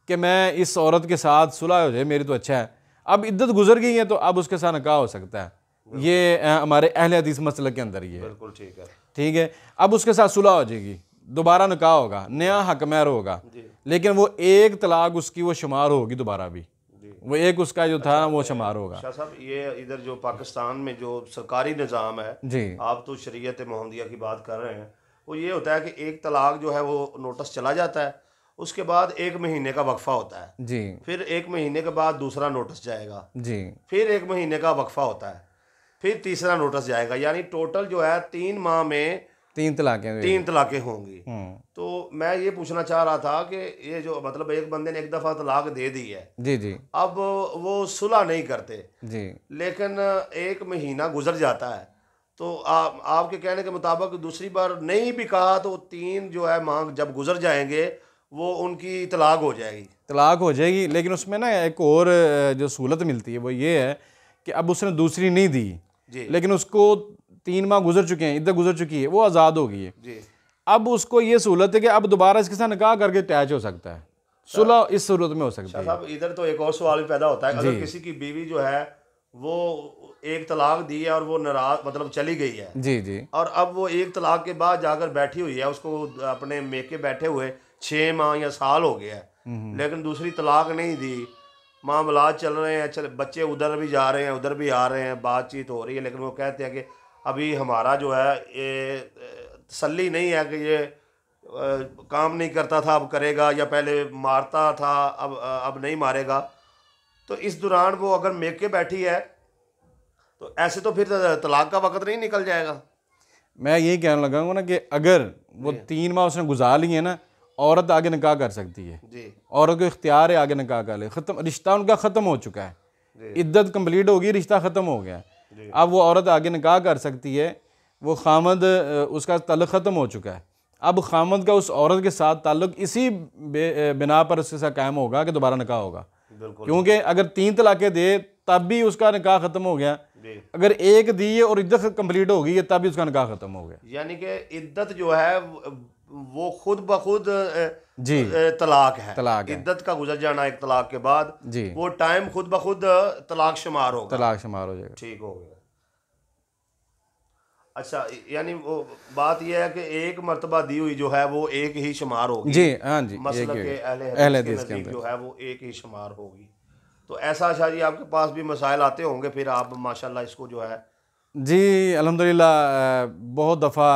कि मैं इस औरत के साथ सुलह हो जाए मेरी तो अच्छा है, अब इद्दत गुजर गई है तो अब उसके साथ निकाह हो सकता है। ये हमारे अहले हदीस मसलक के अंदर ही है। बिल्कुल ठीक है। ठीक है, अब उसके साथ सुलह हो जाएगी, दोबारा निकाह होगा, नया हक महर होगा, लेकिन वो एक तलाक उसकी वो शुमार होगी दोबारा भी, वो एक उसका जो था वो शुमार होगा। शाह साहब, ये इधर जो पाकिस्तान में जो सरकारी निज़ाम है जी, आप तो शरीयत मोहम्मदिया की बात कर रहे हैं, वो ये होता है कि एक तलाक जो है वो नोटिस चला जाता है, उसके बाद 1 महीने का वक्फा होता है जी, फिर 1 महीने के बाद दूसरा नोटिस जाएगा जी, फिर 1 महीने का वक्फा होता है, फिर तीसरा नोटिस जाएगा, यानी टोटल जो है 3 माह में 3 तलाक़ें 3 तलाक़ें होंगी। तो मैं ये पूछना चाह रहा था कि ये जो मतलब एक बंदे ने एक दफ़ा तलाक दे दी है, जी जी अब वो सुलह नहीं करते, जी, लेकिन 1 महीना गुजर जाता है, तो आपके कहने के मुताबिक दूसरी बार नहीं भी कहा तो 3 जो है माह जब गुजर जाएंगे वो उनकी तलाक हो जाएगी। तलाक हो जाएगी, लेकिन उसमें ना एक और जो सहूलत मिलती है वो ये है कि अब उसने दूसरी नहीं दी, जी लेकिन उसको 3 माह गुजर चुके हैं, इद्दत गुजर चुकी है, वो आज़ाद हो गई है। जी। अब उसको ये सहूलत है कि अब दोबारा इसके साथ निकाह करके अटैच हो सकता है, सुलह इस सूरत में हो सकती है। साहब इधर तो एक और सवाल भी पैदा होता है, अगर जी किसी की बीवी जो है वो एक तलाक दी है और वो नाराज मतलब चली गई है, जी जी और अब वो एक तलाक के बाद जाकर बैठी हुई है, उसको अपने मेके बैठे हुए 6 माह या साल हो गया है, लेकिन दूसरी तलाक नहीं दी, मामलात चल रहे हैं, चल बच्चे उधर भी जा रहे हैं उधर भी आ रहे हैं, बातचीत हो रही है, लेकिन वो कहते हैं कि अभी हमारा जो है ये तसल्ली नहीं है कि ये काम नहीं करता था अब करेगा, या पहले मारता था अब नहीं मारेगा। तो इस दौरान वो अगर मेके बैठी है तो ऐसे तो फिर तलाक का वक्त नहीं निकल जाएगा। मैं यही कहने लगा हूँ ना कि अगर वो 3 माह उसने गुजार लिए ना, औरत आगे निकाह कर सकती है, जी औरत को इख्तियार है आगे निकाह कर ले, ख़त्म, रिश्ता उनका ख़त्म हो चुका है, इद्दत कंप्लीट होगी, रिश्ता ख़त्म हो गया, अब वो औरत आगे निकाह कर सकती है, वो खामद उसका ताल्लुक़ ख़त्म हो चुका है, अब खामद का उस औरत के साथ ताल्लुक़ इसी बिना पर उसके साथ कायम होगा कि दोबारा निकाह होगा, क्योंकि अगर 3 तलाक़ें दे तब भी उसका निकाह ख़त्म हो गया, अगर एक दी है और इद्दत कंप्लीट हो गई है तब भी उसका निकाह ख़त्म हो गया। यानी कि इद्दत जो है वो खुद ब खुद जी तलाक है, तलाक है। इद्दत का गुजर जाना एक तलाक के बाद जी वो टाइम खुद ब खुद तलाक शुमार होगा, तलाक शुमार हो जाएगा। ठीक हो गया। अच्छा, यानी वो बात यह है कि एक मर्तबा दी हुई जो है वो एक ही शुमार होगी। जी हाँ जी, मसलक एक के अहले अहले हदीस हदीस के के नज़दीक अंदर। जो है वो एक ही शुमार होगी। तो ऐसा अच्छा जी आपके पास भी मसाइल आते होंगे, फिर आप माशाल्लाह इसको जो है। जी अल्हम्दुलिल्लाह बहुत दफ़ा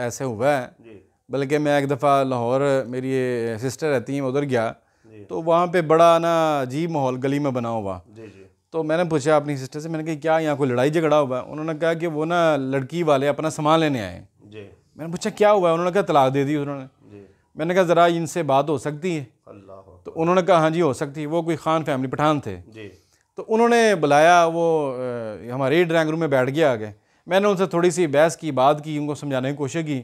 ऐसे हुआ है, जी बल्कि मैं एक दफ़ा लाहौर, मेरी सिस्टर रहती हैं, मैं उधर गया जी तो वहाँ पे बड़ा ना अजीब माहौल गली में बना हुआ। जी जी तो मैंने पूछा अपनी सिस्टर से, मैंने कहा क्या यहाँ कोई लड़ाई झगड़ा हुआ है? उन्होंने कहा कि वो ना लड़की वाले अपना सामान लेने आए। जी मैंने पूछा क्या हुआ है? उन्होंने कहा तलाक दे दी उन्होंने। जी। मैंने कहा ज़रा इनसे बात हो सकती है? अल्लाह तो उन्होंने कहा हाँ जी हो सकती है। वो कोई खान फैमिली पठान थे, जी तो उन्होंने बुलाया, वो हमारे ही ड्राइंग रूम में बैठ गया आगे। मैंने उनसे थोड़ी सी बहस की, बात की, उनको समझाने की कोशिश की।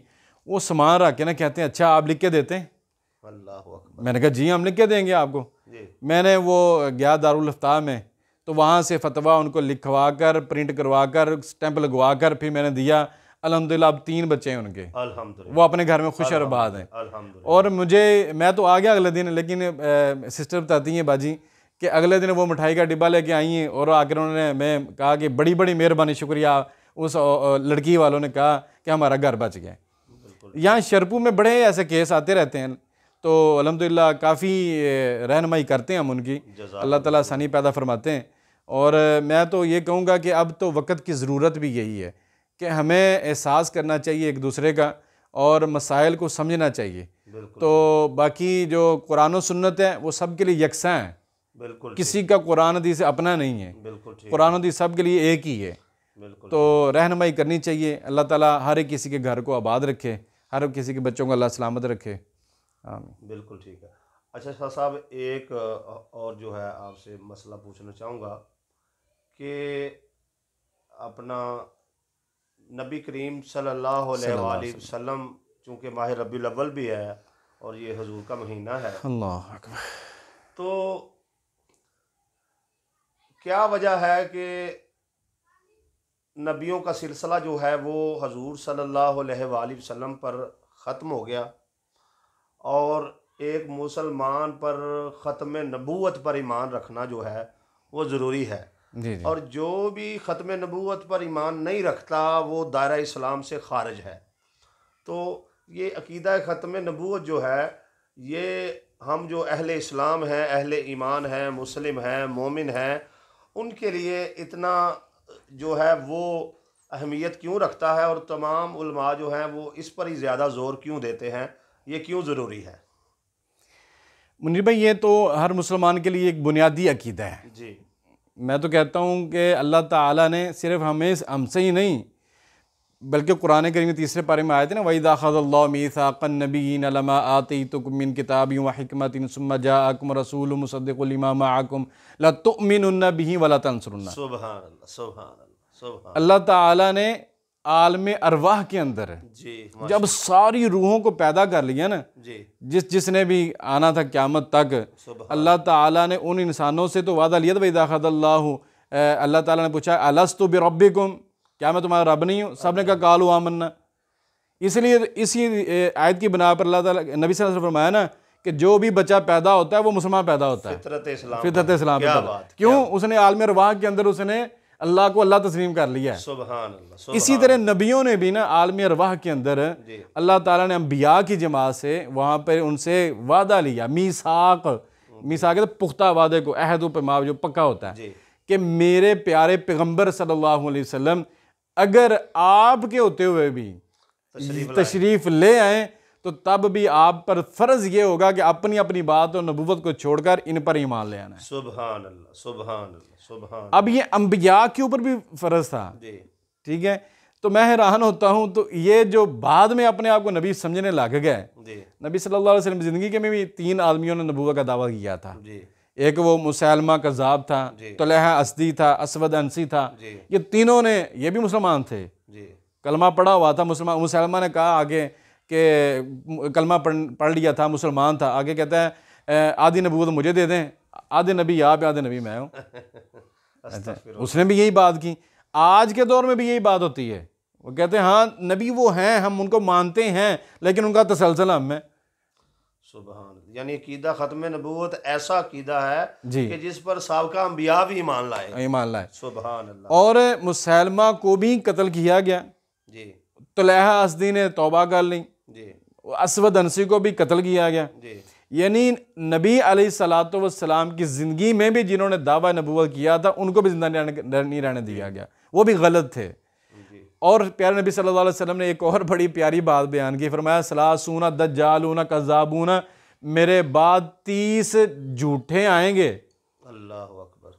वो सामान रख के ना कहते हैं अच्छा आप लिख के देते हैं? अल्लाह अकबर। मैंने कहा जी हम लिख के देंगे आपको। जी मैंने वो गया दारुल इफ्ताह में, तो वहाँ से फतवा उनको लिखवा कर, प्रिंट करवा कर, स्टैंप लगवा कर फिर मैंने दिया। अल्हम्दुलिल्लाह अब 3 बच्चे हैं उनके, अल्हम्दुलिल्लाह, वो अपने घर में खुश और आबाद हैं। अल्हम्दुलिल्लाह। और मैं तो आ गया अगले दिन, लेकिन सिस्टर बताती हैं बाजी कि अगले दिन वो मिठाई का डिब्बा लेके आई हैं और आकर उन्होंने, मैं कहा कि बड़ी बड़ी मेहरबानी, शुक्रिया। उस लड़की वालों ने कहा कि हमारा घर बच गया। यहाँ शरपू में बड़े ऐसे केस आते रहते हैं, तो अल्हम्दुलिल्लाह काफ़ी रहनुमाई करते हैं हम उनकी, अल्लाह ताला आसानी पैदा फरमाते हैं। और मैं तो ये कहूँगा कि अब तो वक्त की ज़रूरत भी यही है कि हमें एहसास करना चाहिए एक दूसरे का और मसाइल को समझना चाहिए। तो बाकी जो कुरान और सुन्नत है वो सब के लिए यकसा है, बिल्कुल किसी का कुरान हदीस अपना नहीं है, बिल्कुल ठीक, कुरान हदीस सब के लिए एक ही है। बिल्कुल तो रहनुमाई करनी चाहिए। अल्लाह ताला हर एक किसी के घर को आबाद रखे, हर किसी के बच्चों को अल्लाह सलामत रखे। आमीन। बिल्कुल ठीक है। अच्छा शाह साहब, एक और जो है आपसे मसला पूछना चाहूँगा कि अपना नबी करीम सल्लल्लाहु अलैहि वसल्लम, चूँकि माह रबीउल अव्वल भी है और ये हुजूर का महीना है, अल्लाह अकबर। तो क्या वजह है कि नबियों का सिलसिला जो है वो हजूर सल्लल्लाहु अलैहि वसल्लम पर ख़त्म हो गया और एक मुसलमान पर ख़त्म नबूवत पर ईमान रखना जो है वो ज़रूरी है, जी जी और जो भी ख़त्म नबूवत पर ईमान नहीं रखता वो दायरा इस्लाम से ख़ारिज है। तो ये अकीदा ख़त्म नबूवत जो है, ये हम जो अहले इस्लाम हैं, अहले ईमान हैं, मुस्लिम हैं, मोमिन हैं, उनके लिए इतना जो है वो अहमियत क्यों रखता है, और तमाम उलमा जो हैं वो इस पर ही ज़्यादा ज़ोर क्यों देते हैं, ये क्यों ज़रूरी है? मुनीर भाई, ये तो हर मुसलमान के लिए एक बुनियादी अकीदा है। जी मैं तो कहता हूँ कि अल्लाह ताला ने सिर्फ हमसे ही नहीं, बल्कि कुरान करीम में तीसरे पारे में आए थे ना, वइज़ा अख़ज़ल्लाहु मीसाक़न नबिय्यीन लमा आतैतुकुम मिन किताबिन व हिकमतिन सुम्मा जाअकुम रसूलुम मुसद्दिक़ुल लिमा मअकुम लतुअमिनुन्न बिही व लतंसुरुन्ना। सुभान अल्लाह, सुभान अल्लाह, सुभान अल्लाह ताला ने आलम अरवाह के अंदर जी, जब सारी रूहों को पैदा कर लिया ना, जी, जिसने भी आना था क़यामत तक, अल्लाह ताला ने उन इंसानों से तो वादा लिया था, वइज़ा अख़ज़ल्लाहु, अल्लाह ताला ने पूछा अलस्तु बिरब्बिकुम, क्या मैं तुम्हारा रब नहीं हूँ? सब ने कहा कालू आमन्ना। इसलिए इसी आयत की बिना पर अल्लाह ताला नबी सल्लल्लाहु अलैहि वसल्लम ने फरमाया ना कि जो भी बच्चा पैदा होता है वो मुसलमान पैदा होता है, फितरत इस्लाम, फितरत इस्लाम पे क्या पैदा। बात, क्यों? उसने आलम अरवाह के अंदर उसने अल्लाह को अल्लाह तस्लीम कर लिया है। सुभान अल्लाह, इसी तरह नबियों ने भी ना आलम अरवाह के अंदर जी, अल्लाह ताला ने अंबिया की जमात से वहाँ पर उनसे वादा लिया, मीसाक तो पुख्ता वादे को, अहद व पैमाना जो पक्का होता है, जी, कि मेरे प्यारे पैगम्बर सल्लल्लाहु अलैहि वसल्लम अगर आपके होते हुए भी तशरीफ़ ले आए तो तब भी आप पर फ़र्ज़ ये होगा कि अपनी अपनी बात और नबूवत को छोड़कर इन पर ईमान ले आना है। सुभान अल्लाह, सुभान अल्लाह, सुभान। अब ये अंबिया के ऊपर भी फ़र्ज़ था, जी, ठीक है। तो मैं हैरान होता हूँ, तो ये जो बाद में अपने आप को नबी समझने लग गए, जी, नबी सल्लल्लाहु अलैहि वसल्लम की ज़िंदगी के में भी 3 आदमियों ने नबूवत का दावा किया था। जी, एक वो मुसैलमा कज़्ज़ाब था, तुलहा असदी था, असवद अंसी था, जी, ये तीनों ने, ये भी मुसलमान थे, जी, कलमा पढ़ा हुआ था मुसलमान। मुसलमा ने कहा आगे कि कलमा पढ़ लिया था, मुसलमान था, आगे कहता है आधी नबूवत मुझे दे दें, आधे नबी आप, आधे नबी मैं हूँ। उसने भी यही बात की। आज के दौर में भी यही बात होती है, वो कहते हैं हाँ नबी वो हैं, हम उनको मानते हैं, लेकिन उनका तसलसल हम है। सुभान, यानी अकीदा ख़त्म नबूवत ऐसा अकीदा है जी, कि जिस पर साबका अंबिया भी ईमान लाए। ईमान लाए। सुभान अल्लाह। और मुसैलमा को भी कत्ल किया गया, जी, तुलहा असदी ने तौबा कर ली, जी, असवद अंसी को भी कत्ल किया गया। जी, यानी नबी अलैहिस्सलातु वस्सलाम की ज़िंदगी में भी जिन्होंने दावा नबूवत किया था उनको भी जिंदा नहीं रहने दिया गया, वो भी गलत थे। जी, और प्यारे नबी सल्लल्लाहु अलैहि वसल्लम ने एक और बड़ी प्यारी बात बयान की, फरमाया सलासूना दज्जालूना कज़्ज़ाबूना, मेरे बाद 30 झूठे आएंगे, अल्लाह अकबर,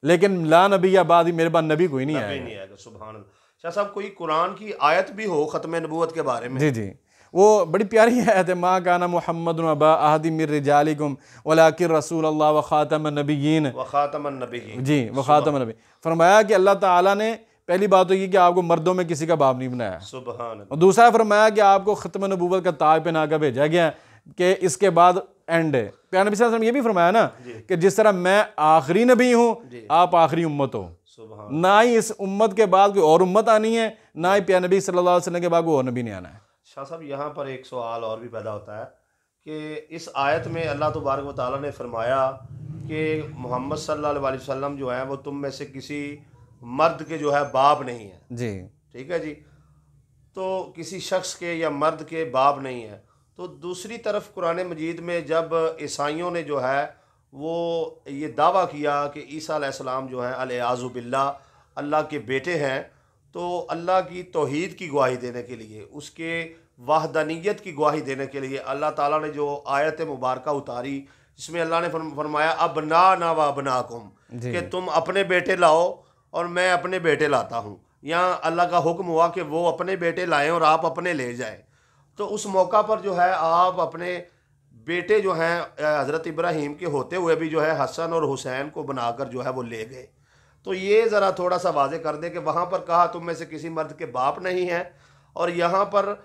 लेकिन ला नबी या बाद, मेरे बाद नबी कोई नहीं नबी आएगा। नहीं आएगा। सुभान अल्लाह। शाह साहब कोई कुरान की आयत भी हो ख़त्म नबूवत के बारे में? जी जी, वो बड़ी प्यारी आयत है, माँ काना मुहम्मद अबा अहदिम मिर रिजालिकुम वलाकिन रसूलुल्लाह व खातमुन नबिय्यीन व खातमुन नबिय्यीन। जी, व खातमुन नबी। फरमाया कि अल्लाह ताला ने पहली बात तो ये कि आपको मर्दों में किसी का बाप नहीं बनाया, सुभान अल्लाह। और दूसरा फरमाया कि आपको ख़त्म नबूवत का ताज पहना कर भेजा गया कि इसके बाद एंड है। प्यारे नबी सल्लल्लाहु अलैहि वसल्लम ये भी फरमाया ना कि जिस तरह मैं आखिरी नबी हूँ, आप आखिरी उम्मत हो, सुभान। ना ही इस उम्मत के बाद कोई और उम्मत आनी है, ना ही प्यारे नबी सल्लल्लाहु अलैहि वसल्लम के बाद कोई और नबी नहीं आना है। शाह साहब यहाँ पर एक सवाल और भी पैदा होता है कि इस आयत में अल्लाह तबारक व तआला ने फरमाया कि मोहम्मद सल्लल्लाहु अलैहि वसल्लम जो है वो तुम में से किसी मर्द के जो है बाप नहीं है। जी, ठीक है जी, तो किसी शख्स के या मर्द के बाप नहीं है। तो दूसरी तरफ कुरान मजीद में जब ईसाइयों ने जो है वो ये दावा किया कि ईसा अलैहिस्सलाम जो है अल-इयाज़ु बिल्लाह अल्लाह के बेटे हैं, तो अल्लाह की तौहीद की गवाही देने के लिए, उसके वहदानियत की गवाही देने के लिए अल्लाह ताला ने जो आयत मुबारका उतारी, जिसमें अल्लाह ने फरमाया अब ना व बनाकुम, कि तुम अपने बेटे लाओ और मैं अपने बेटे लाता हूँ। यहाँ अल्लाह का हुक्म हुआ कि वो अपने बेटे लाएं और आप अपने ले जाएं। तो उस मौका पर जो है आप अपने बेटे जो हैं हज़रत इब्राहीम के होते हुए भी जो है हसन और हुसैन को बनाकर जो है वो ले गए। तो ये ज़रा थोड़ा सा वाज़े कर दे कि वहाँ पर कहा तुम में से किसी मर्द के बाप नहीं हैं, और यहाँ पर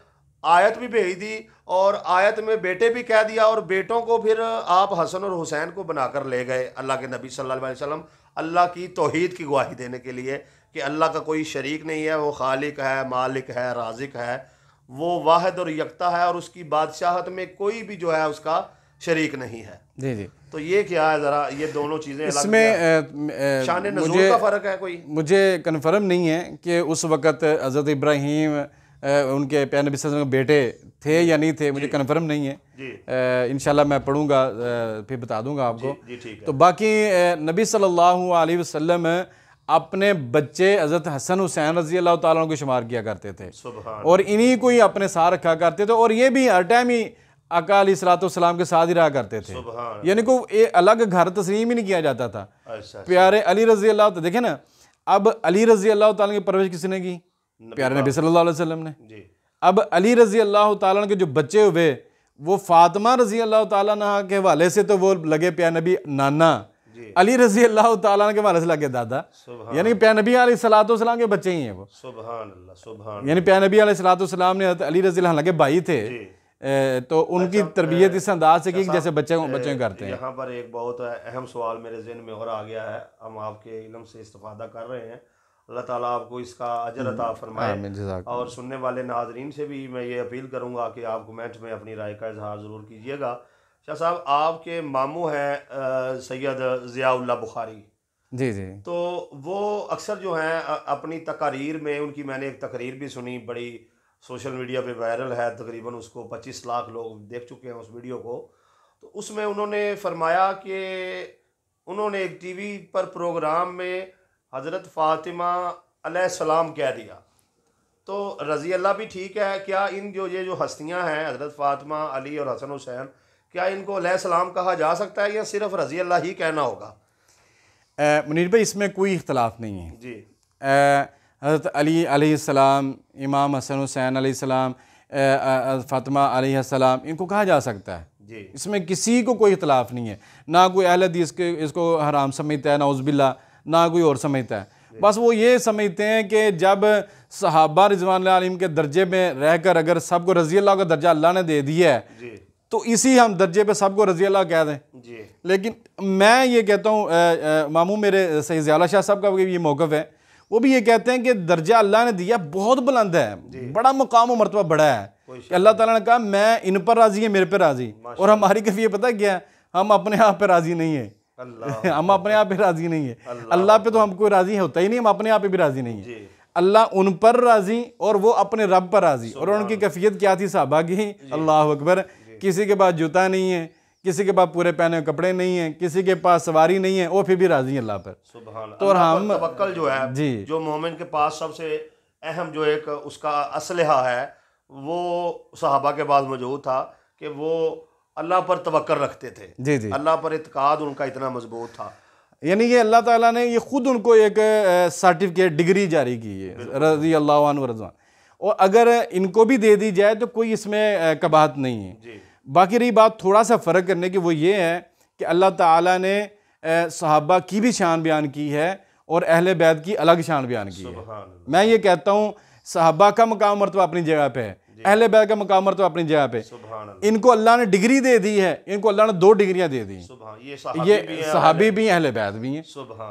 आयत भी भेज दी और आयत में बेटे भी कह दिया, और बेटों को फिर आप हसन और हुसैन को बनाकर ले गए अल्लाह के नबी सल्लल्लाहु अलैहि वसल्लम अल्लाह की तौहीद की गवाही देने के लिए कि अल्लाह का कोई शरीक नहीं है, वो खालिक है, मालिक है, राजिक है, वो वाहिद और यकता है, और उसकी बादशाहत में कोई भी जो है उसका शरीक नहीं है। जी जी, तो ये क्या है, ज़रा ये दोनों चीज़ें इसमें शान नज़ूल का फ़र्क है कोई? मुझे कन्फर्म नहीं है कि उस वक़्त हज़रत इब्राहीम उनके प्यारे नबी सल्लल्लाहु अलैहि वसल्लम के बेटे थे या नहीं थे, मुझे कन्फर्म नहीं है। इंशाल्लाह मैं पढ़ूंगा फिर बता दूंगा आपको। जी ठीक है। तो बाकी नबी सल्लल्लाहु अलैहि वसल्लम अपने बच्चे हज़रत हसन हुसैन रज़ी अल्लाह ताला अन्हु को शुमार किया करते थे, और इन्हीं को ही अपने साथ रखा करते थे, और ये भी हर टाइम ही आका अलैहिस्सलाम के साथ ही रहा करते थे, यानी कोई अलग घर तस्लीम ही नहीं किया जाता था। प्यारे अली रज़ी अल्लाह, देखे ना, अब अली रज़ी अल्लाह ताला की परवरिश किसने की? प्यारे नबी सल्लल्लाहु अलैहि वसल्लम ने। जी अब अली रज़ी अल्लाह ताला अन्हु के जो बच्चे हुए वो फातिमा रज़ी अल्लाह ताला अन्हा के हवाले से तो वो लगे प्यारे नबी नाना, जी अली रज़ी अल्लाह ताला अन्हु के हवाले से लगे दादा, सुभान यानी प्यारे नबी अलैहिस्सलाम के बच्चे ही हैं वो। सुभान अल्लाह सुभान यानी प्यारे नबी अलैहिस्सलाम ने अली रज़ी अल्लाह के भाई थे, जी। तो उनकी तरबियत इस अंदाज से की जैसे बच्चे करते हैं। यहाँ पर एक बहुत अहम सवाल मेरे ज़हन में और आ गया है, हम आपके इल्म से इस्तिफादा कर रहे हैं। अल्लाह ताला आपको इसका अजर अता फरमाए। और सुनने वाले नाजरीन से भी मैं ये अपील करूँगा कि आप कमेंट में अपनी राय का इजहार ज़रूर कीजिएगा। शाह साहब, आपके मामू हैं सैयद ज़ियाउल्लाह बुखारी। जी जी। तो वो अक्सर जो हैं अपनी तकारीर में, उनकी मैंने एक तकरीर भी सुनी, बड़ी सोशल मीडिया पे वायरल है, तकरीबन उसको 25 लाख लोग देख चुके हैं उस वीडियो को। तो उसमें उन्होंने फरमाया कि उन्होंने एक टीवी पर प्रोग्राम में हज़रत फ़ातिमा अलैहिस्सलाम कह दिया। तो रज़ी अल्लाह भी ठीक है, क्या इन ये जो हस्तियां हैं हज़रत फ़ातिमा, अली और हसन हुसैन, क्या इनको अलैहिस्सलाम कहा जा सकता है या सिर्फ रज़ी अल्लाह ही कहना होगा? मुनीर भाई, इसमें कोई इख्तलाफ नहीं है जी। हज़रत अली अलैहिस्सलाम, इमाम हसन हुसैन अलैहिस्सलाम, फ़ातिमा अलैहिस्सलाम, इनको कहा जा सकता है जी। इसमें किसी को कोई इख्तलाफ नहीं है। ना कोई अहले हदीस के इसको हराम समझता है, नाउज़ुबिल्लाह, ना कोई और समझता है। बस वो ये समझते हैं कि जब सहाबा रिज़वानुल्लाह अलैहिम के दर्जे में रहकर अगर सबको रज़ी अल्लाह का दर्जा अल्लाह ने दे दिया है जी। तो इसी हम दर्जे पे सबको रज़ी अल्लाह कह दें। जी। लेकिन मैं ये कहता हूँ, मामू मेरे सैयद ज़ियाउल्लाह शाह साहब का भी ये मौक़िफ़ है, वो भी ये कहते हैं कि दर्जा अल्लाह ने दिया बहुत बुलंद है, बड़ा मुकाम और मरतबा बड़ा है कि अल्लाह ताला ने कहा मैं इन पर राज़ी है, मेरे पर राज़ी। और हमारी कैफियत पता क्या है, हम अपने आप पे राज़ी नहीं है। हम अपने आप पे राज़ी नहीं है। अल्लाह पे तो हम कोई राज़ी होता ही नहीं, हम अपने आप पे भी राज़ी नहीं है। अल्लाह उन पर राज़ी और वो अपने रब पर राज़ी। और उनकी कैफियत क्या थी सहाबा की? अल्लाह अकबर। किसी के पास जूता नहीं है, किसी के पास पूरे पहने कपड़े नहीं हैं, किसी के पास सवारी नहीं है, वो फिर भी राज़ी अल्लाह पर। तो हम तवक्कल जो है जी, जो मोमिन के पास सबसे अहम जो एक उसका असलहा है वो सहाबा के पास मौजूद था कि वो अल्लाह पर तवक्कल रखते थे। जी जी। अल्लाह पर इत्काद उनका इतना मजबूत था। यानी कि अल्लाह ताला ने ये खुद उनको एक सर्टिफिकेट, डिग्री जारी की है, रज़ी अल्लाह अन्हु रज़वान। और अगर इनको भी दे दी जाए तो कोई इसमें कबाहत नहीं है जी। बाकी रही बात थोड़ा सा फ़र्क करने की, वो ये है कि अल्लाह ताला ने सहाबा की भी शान बयान की है और अहले बैत की अलग शान बयान की है। मैं ये कहता हूँ सहाबा का मकाम मरतबा अपनी जगह पे है, अहले बैत का मकाम मरतबा अपनी जगह पे। इनको अल्लाह ने डिग्री दे दी है, इनको अल्लाह ने 2 डिग्रियां दे दी, ये सहाबी भी अहले बैत भी हैं।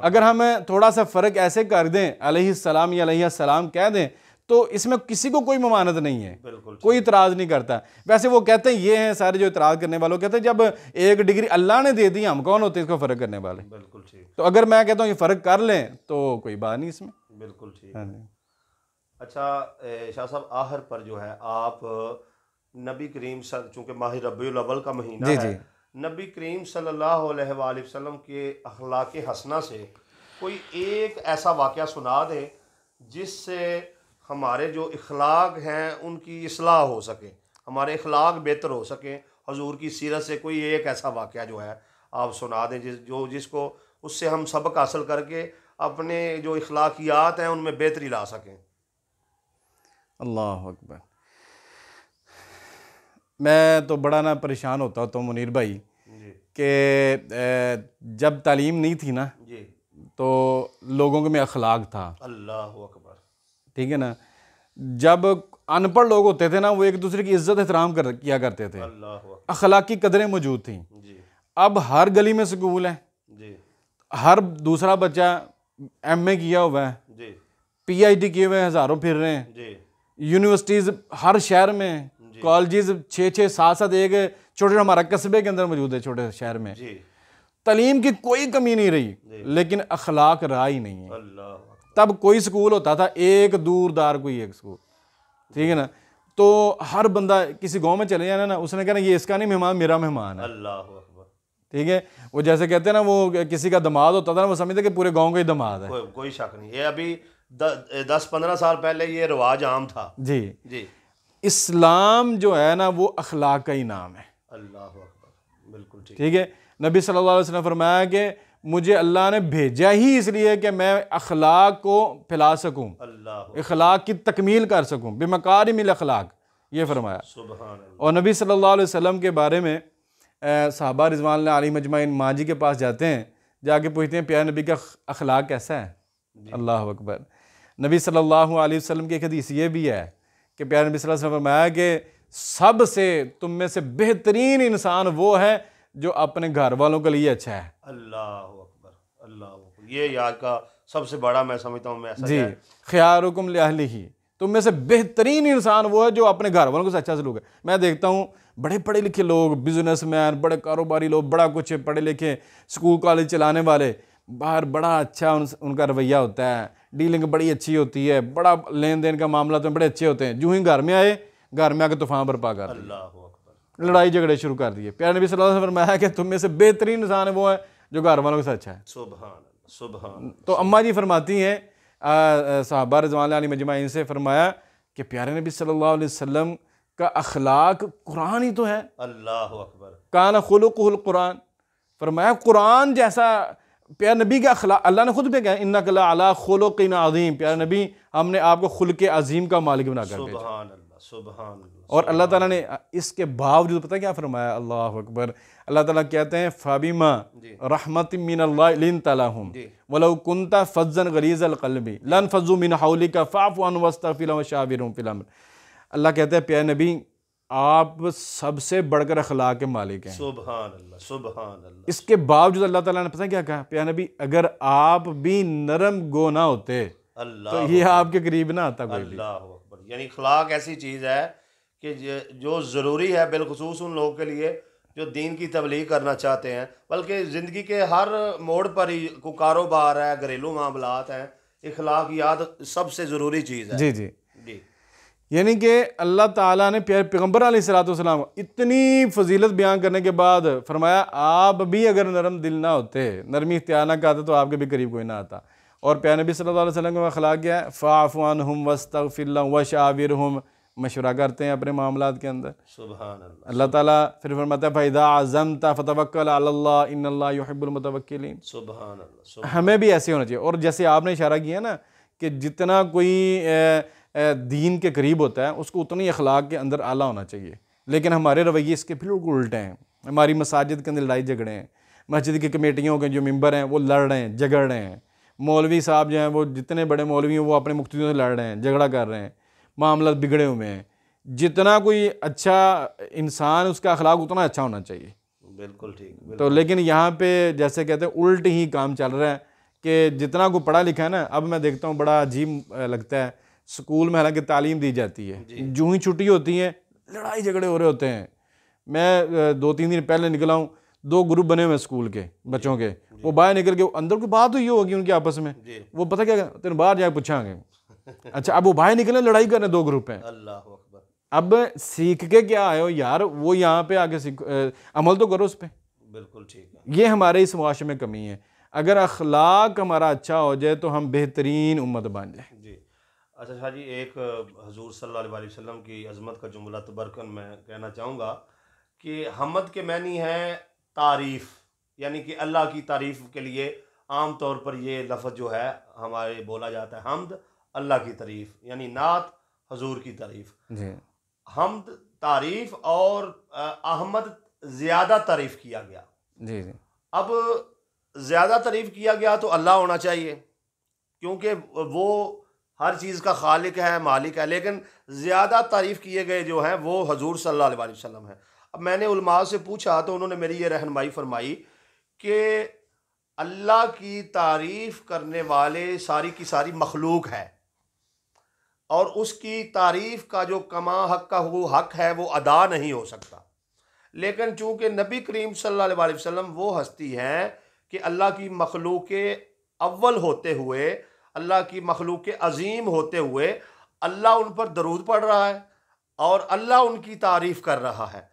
अगर हम थोड़ा सा फ़र्क ऐसे कर दें, अलैहिस्सलाम या अलैहिस्सलाम कह दें, तो इसमें किसी को कोई ममानत नहीं है, कोई इतराज़ नहीं करता। वैसे वो कहते हैं, ये हैं सारे जो इतराज़ करने वालों, कहते हैं जब एक डिग्री अल्लाह ने दे दी, हम कौन होते इसको फ़र्क करने वाले? बिल्कुल ठीक। तो अगर मैं कहता हूँ ये फ़र्क कर लें तो कोई बात नहीं इसमें। बिल्कुल ठीक। हाँ। अच्छा शाह साहब, आखिर पर जो है आप नबी करीम चूँकि माह रबीउल अव्वल का महीना है, नबी करीम सल्लल्लाहु अलैहि वसल्लम के अखलाक हसना से कोई एक ऐसा वाक़या सुना दें जिससे हमारे जो इखलाक हैं उनकी इस्लाह हो सके, हमारे इखलाक बेहतर हो सकें। हजूर की सीरत से कोई एक ऐसा वाक़या जो है आप सुना दें जिसको उससे हम सबक हासिल करके अपने जो इखलाकियात हैं उनमें बेहतरी ला सकें। अल्लाह अकबर। मैं तो बड़ा ना परेशान होता तो मुनीर भाई कि जब तालीम नहीं थी ना जी, तो लोगों में अखलाक था। अल्लाह अकबर। ठीक है ना, जब अनपढ़ लोग होते थे ना वो एक दूसरे की इज्जत एहतराम किया करते थे, अखलाक की कदरें मौजूद थी। अब हर गली में स्कूल है जी, हर दूसरा बच्चा MA किया हुआ है जी, PhD किए हुए हज़ारों फिर रहे हैं जी, यूनिवर्सिटीज़ हर शहर में, कॉलेजेस 6-6 7-7 एक छोटे हमारा कस्बे के अंदर मौजूद है, छोटे शहर में जी। तालीम की कोई कमी नहीं रही, लेकिन अखलाक रहा ही नहीं है। तब कोई स्कूल होता था एक दूरदार कोई एक स्कूल, ठीक है ना, तो हर बंदा किसी गांव में चले जाना ना, उसने कहना ये इसका नहीं मेहमान, मेरा मेहमान है। अल्लाह अकबर। ठीक है, वो जैसे कहते हैं ना, वो किसी का दामाद होता था ना, वो समझते कि पूरे गांव का ही दामाद है। कोई शक नहीं, ये अभी 10-15 साल पहले ये रिवाज आम था जी जी। इस्लाम जो है ना वो अखलाक का ही नाम है। अल्लाह अकबर। बिल्कुल ठीक। ठीक है, नबी सल्लल्लाहु अलैहि वसल्लम फरमाया कि मुझे अल्लाह ने भेजा ही इसलिए कि मैं अखलाक को फैला सकूं, अल्लाह अखलाक की तकमील कर सकूं, बेमकारिमिल अखलाक, ये फरमाया। सुभान अल्लाह। और नबी सल्लल्लाहु अलैहि वसल्लम के बारे में सहाबा रिज़वान अलैहिम अजमईन माँ जी के पास जाते हैं, जाके पूछते हैं प्यारे नबी का अखलाक कैसा है। अल्लाह अकबर। नबी सल्लल्लाहु अलैहि वसल्लम की एक हदीस ये भी है कि प्यारे नबी सल्लल्लाहु अलैहि वसल्लम फरमाया कि सबसे तुम में से बेहतरीन इंसान वो है जो अपने घर वालों के लिए अच्छा है। अल्लाह अकबर, अल्लाह अकबर। ये याद का सबसे बड़ा मैं समझता हूँ मैसेज जी, है। ख़ियारुकुम लिअहलिही, तुम में से बेहतरीन इंसान वो है जो अपने घर वालों को अच्छा सलूक है। मैं देखता हूँ बड़े पढ़े लिखे लोग, बिजनेसमैन, बड़े कारोबारी लोग, बड़ा कुछ पढ़े लिखे, स्कूल कॉलेज चलाने वाले, बाहर बड़ा अच्छा उनका रवैया होता है, डीलिंग बड़ी अच्छी होती है, बड़ा लेन देन का मामला तो बड़े अच्छे होते हैं। जो ही घर में आए, घर में आके तूफान बर्पा कर दिया, अल्लाह अकबर, लड़ाई झगड़े शुरू कर दिए। प्यारे नबी सल्लल्लाहु अलैहि वसल्लम फरमाया कि तुम में से बेहतरीन इंसान है वो है जो घर वालों के साथ अच्छा है। सुभान सुभान। तो अम्मा जी फरमाती हैं सहाबा रिज़वान अलैहिम अजमईन से फरमाया कि प्यारे नबी सल्लल्लाहु अलैहि वसल्लम का अखलाक कुरान ही तो है। अल्लाह अकबर। कान खुलुकुहुल कुरान, फरमाया कुरान जैसा प्यारे नबी का अखलाक, अल्लाह ने खुद पे कहा इन्नका लअला खुलुकिन अज़ीम, प्यारे नबी हमने आपको खुल्क़े अज़ीम का मालिक बनाकर भेजा। सुभान अल्लाह, सुभान अल्लाह। और अल्लाह ताला ने इसके बावजूद पता क्या फरमाया, अल्लाह अकबर, अल्लाह ताला कहते हैं फ़बिमा रहमतिम मिनल्लाहि लिन्ता लहुम वलौ कुन्ता फ़ज़्ज़न गलीज़ल क़ल्बि लनफ़ज़्ज़ू मिन हौलिका फ़अफ़ु अन्हुम वस्तग़फ़िर लहुम वशाविरहुम फ़िल अम्र। अल्लाह कहते हैं प्यारे नबी आप सबसे बढ़कर अखलाक के मालिक हैं। सुभान अल्लाह, सुभान अल्लाह। इसके बावजूद अल्लाह ताला ने पता क्या कहा, प्यारे नबी अगर आप भी नरम गो ना होते अल्लाह तो ये आपके करीब ना आता कोई भी। अल्लाह अकबर। यानी अखलाक ऐसी चीज़ है कि जो ज़रूरी है बिलखुसूस उन लोगों के लिए जो दीन की तबलीग करना चाहते हैं, बल्कि ज़िंदगी के हर मोड़ पर ही को कारोबार है, घरेलू मामलात हैं, अखलाकियात सबसे ज़रूरी चीज़ है। जी जी जी। यानी कि अल्लाह ताला ने प्यारे पैगम्बर अलैहिस्सलाम इतनी फजीलत बयान करने के बाद फरमाया आप भी अगर नरम दिल ना होते, नरमी इख्तियार ना करते तो आपके भी करीब कोई ना आता। और प्यारे नबी सल्लल्लाहु अलैहि वसल्लम का अखलाक क्या है, फ़अफ़ु अन्हुम वस्तग़फ़िर लहुम वशाविरहुम, मशवरा करते हैं अपने मामलात के अंदर। सुभान अल्लाह। अल्लाह ताला फिर फरमाता है फ़इज़ा अज़म्ता फ़तवक्कल अलल्लाह इन्नल्लाह युहिब्बुल मुतवक्किलीन। सुभान अल्लाह। हमें भी ऐसे होना चाहिए। और जैसे आपने इशारा किया ना कि जितना कोई दीन के करीब होता है उसको उतनी अखलाक के अंदर आला होना चाहिए, लेकिन हमारे रवैये इसके बिल्कुल उल्टे हैं। हमारी मसाजिद के अंदर लड़ाई झगड़े हैं, मस्जिद की कमेटियों के जो मेंबर हैं वो लड़ रहे हैं, झगड़ रहे हैं, मौलवी साहब जो हैं वो जितने बड़े मौलवी हैं वो अपने मुख्तियों से लड़ रहे हैं, झगड़ा कर रहे हैं, मामला बिगड़े हुए हैं। जितना कोई अच्छा इंसान उसका अखलाक उतना अच्छा होना चाहिए। बिल्कुल ठीक। तो लेकिन यहाँ पे जैसे कहते हैं उल्ट ही काम चल रहा है कि जितना कोई पढ़ा लिखा है ना, अब मैं देखता हूँ बड़ा अजीब लगता है, स्कूल में हालांकि तालीम दी जाती है, जो ही छुट्टी होती है लड़ाई झगड़े हो रहे होते हैं। मैं 2-3 दिन पहले निकला हूँ, 2 ग्रुप बने हुए स्कूल के बच्चों के, वो बाहर निकल के अंदर कोई बात हुई होगी उनकी आपस में, वो पता क्या तेरे बाहर जाके पूछांगे। अच्छा, अब वो बाहर निकले लड़ाई करने, 2 ग्रुप हैं। अल्लाह अकबर। अब सीख के क्या आए हो यार, वो यहाँ पे आके अमल तो करो उस पर। बिल्कुल ठीक है। ये हमारे इस मुआशरे में कमी है। अगर अखलाक हमारा अच्छा हो जाए तो हम बेहतरीन उम्मत बन जाए। जी। अच्छा शाह जी, एक हजूर सल्लल्लाहु अलैहि वसल्लम की अज़मत का जुमला तबरकन मैं कहना चाहूँगा कि हमद के मानी है तारीफ़, यानी कि अल्लाह की तारीफ़ के लिए आम तौर पर ये लफ्ज़ जो है हमारे बोला जाता है हमद, अल्लाह की तारीफ़, यानी नात हजूर की तारीफ़। जी। हमद तारीफ़ और अहमद ज़्यादा तारीफ़ किया गया। जी जी। अब ज़्यादा तारीफ़ किया गया तो अल्लाह होना चाहिए, क्योंकि वो हर चीज़ का खालिक है, मालिक है, लेकिन ज़्यादा तारीफ़ किए गए जो हैं वो हजूर सल्लल्लाहु अलैहि वसल्लम है। अब मैंने उलमा से पूछा तो उन्होंने मेरी ये रहनुमाई फरमाई कि अल्लाह की तारीफ़ करने वाले सारी की सारी मखलूक है और उसकी तारीफ़ का जो कमा हक का वो हक है वो अदा नहीं हो सकता। लेकिन चूँकि नबी करीम सल्लल्लाहु अलैहि वसल्लम वो हस्ती हैं कि अल्लाह की मखलूक के अव्वल होते हुए, अल्लाह की मखलूक के अजीम होते हुए अल्लाह उन पर दरूद पढ़ रहा है और अल्लाह उनकी तारीफ़ कर रहा है।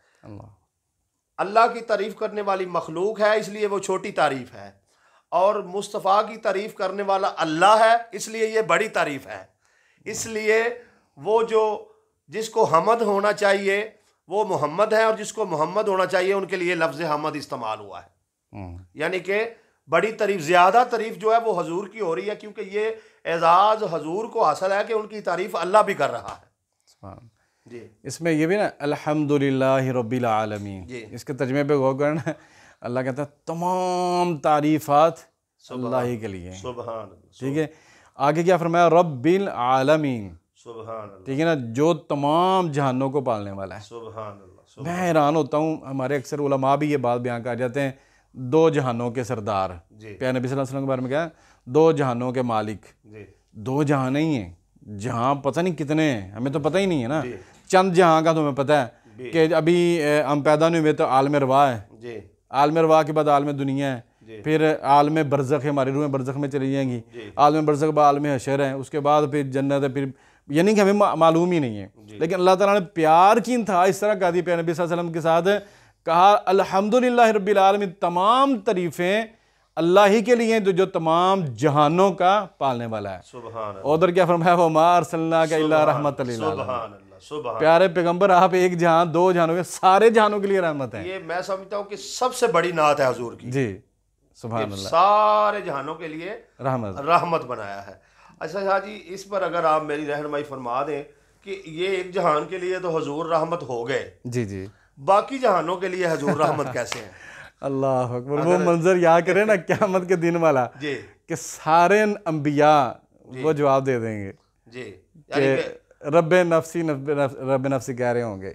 अल्लाह की तारीफ़ करने वाली मखलूक है इसलिए वो छोटी तारीफ़ है, और मुस्तफ़ा की तारीफ़ करने वाला अल्लाह है इसलिए ये बड़ी तारीफ़ है। इसलिए वो जो जिसको हमद होना चाहिए वो मोहम्मद है और जिसको मोहम्मद होना चाहिए उनके लिए लफ्ज़ हमद इस्तेमाल हुआ है। यानी कि बड़ी तारीफ, ज़्यादा तारीफ जो है वो हजूर की हो रही है, क्योंकि ये एजाज़ हजूर को हासिल है कि उनकी तारीफ अल्लाह भी कर रहा है। सुभान। जी, इसमें ये भी ना अल्हम्दुलिल्लाहि रब्बिल आलमीन, जी, इसके तर्जमे पे गौर करना। अल्लाह कहता है तमाम तारीफ़ात अल्लाह ही के लिए हैं। सुभान अल्लाह, ठीक है, आगे क्या फरमाया, रब्बिल आलमीन, सुभान अल्लाह, ठीक है ना, जो तमाम जहानों को पालने वाला है। सुभान अल्लाह, मैं हैरान होता हूँ, हमारे अक्सर उलमा भी ये बात बयान कर जाते हैं, दो जहानों के सरदार, जी, प्यारे नबी सल्लल्लाहु अलैहि वसल्लम के बारे में क्या है, दो जहानों के मालिक। जी, दो जहां नहीं है, जहां पता नहीं कितने हैं, हमें तो पता ही नहीं है ना। जी, चंद जहां का तुम्हें पता है जी, कि अभी हम पैदा नहीं हुए तो आलम रवा है, जी, आलम रवा के बाद आलम दुनिया जी, है, फिर आलम बरज़ख है, हमारी रूहें बरज़ख में चली जाएंगी, जी, आलम बरज़ख के बाद आलम हशर है, उसके बाद फिर जन्नत है, फिर यानी कि हमें मालूम ही नहीं है। लेकिन अल्लाह ताला ने प्यार की इंतहा इस तरह कर दी प्यारे नबी सल्लल्लाहु अलैहि वसल्लम के साथ, कहा अल्हम्दुलिल्लाह रब्बिल आलमीन, तमाम तारीफ़ें अल्लाह ही के लिए जो तमाम जहानों का पालने वाला है। सुभान अल्लाह, उधर क्या फरमाया, वो मा अरसलनाका इल्ला रहमतल लिल आलमीन, सुभान अल्लाह, सुभान। प्यारे पैगंबर आप एक जहां दो जहानों के सारे जहानों के लिए रहमत है। ये मैं समझता हूँ कि सबसे बड़ी नात है हजूर की, जी सुभान कि अल्लाह, सारे जहानों के लिए रहमत। रहमत बनाया है। अच्छा शाह जी, इस पर अगर आप मेरी रहनुमाई फरमा दें कि ये एक जहान के लिए तो हजूर रहमत हो गए, जी जी, बाकी जहानों के लिए हजूर रहमत कैसे हैं? अल्लाह अकबर। वो मंजर याद करें ना क़यामत के दिन वाला, जी, कि सारे अंबिया वो जवाब दे देंगे जी, कि यानी कि रब नफ्सी कह रहे होंगे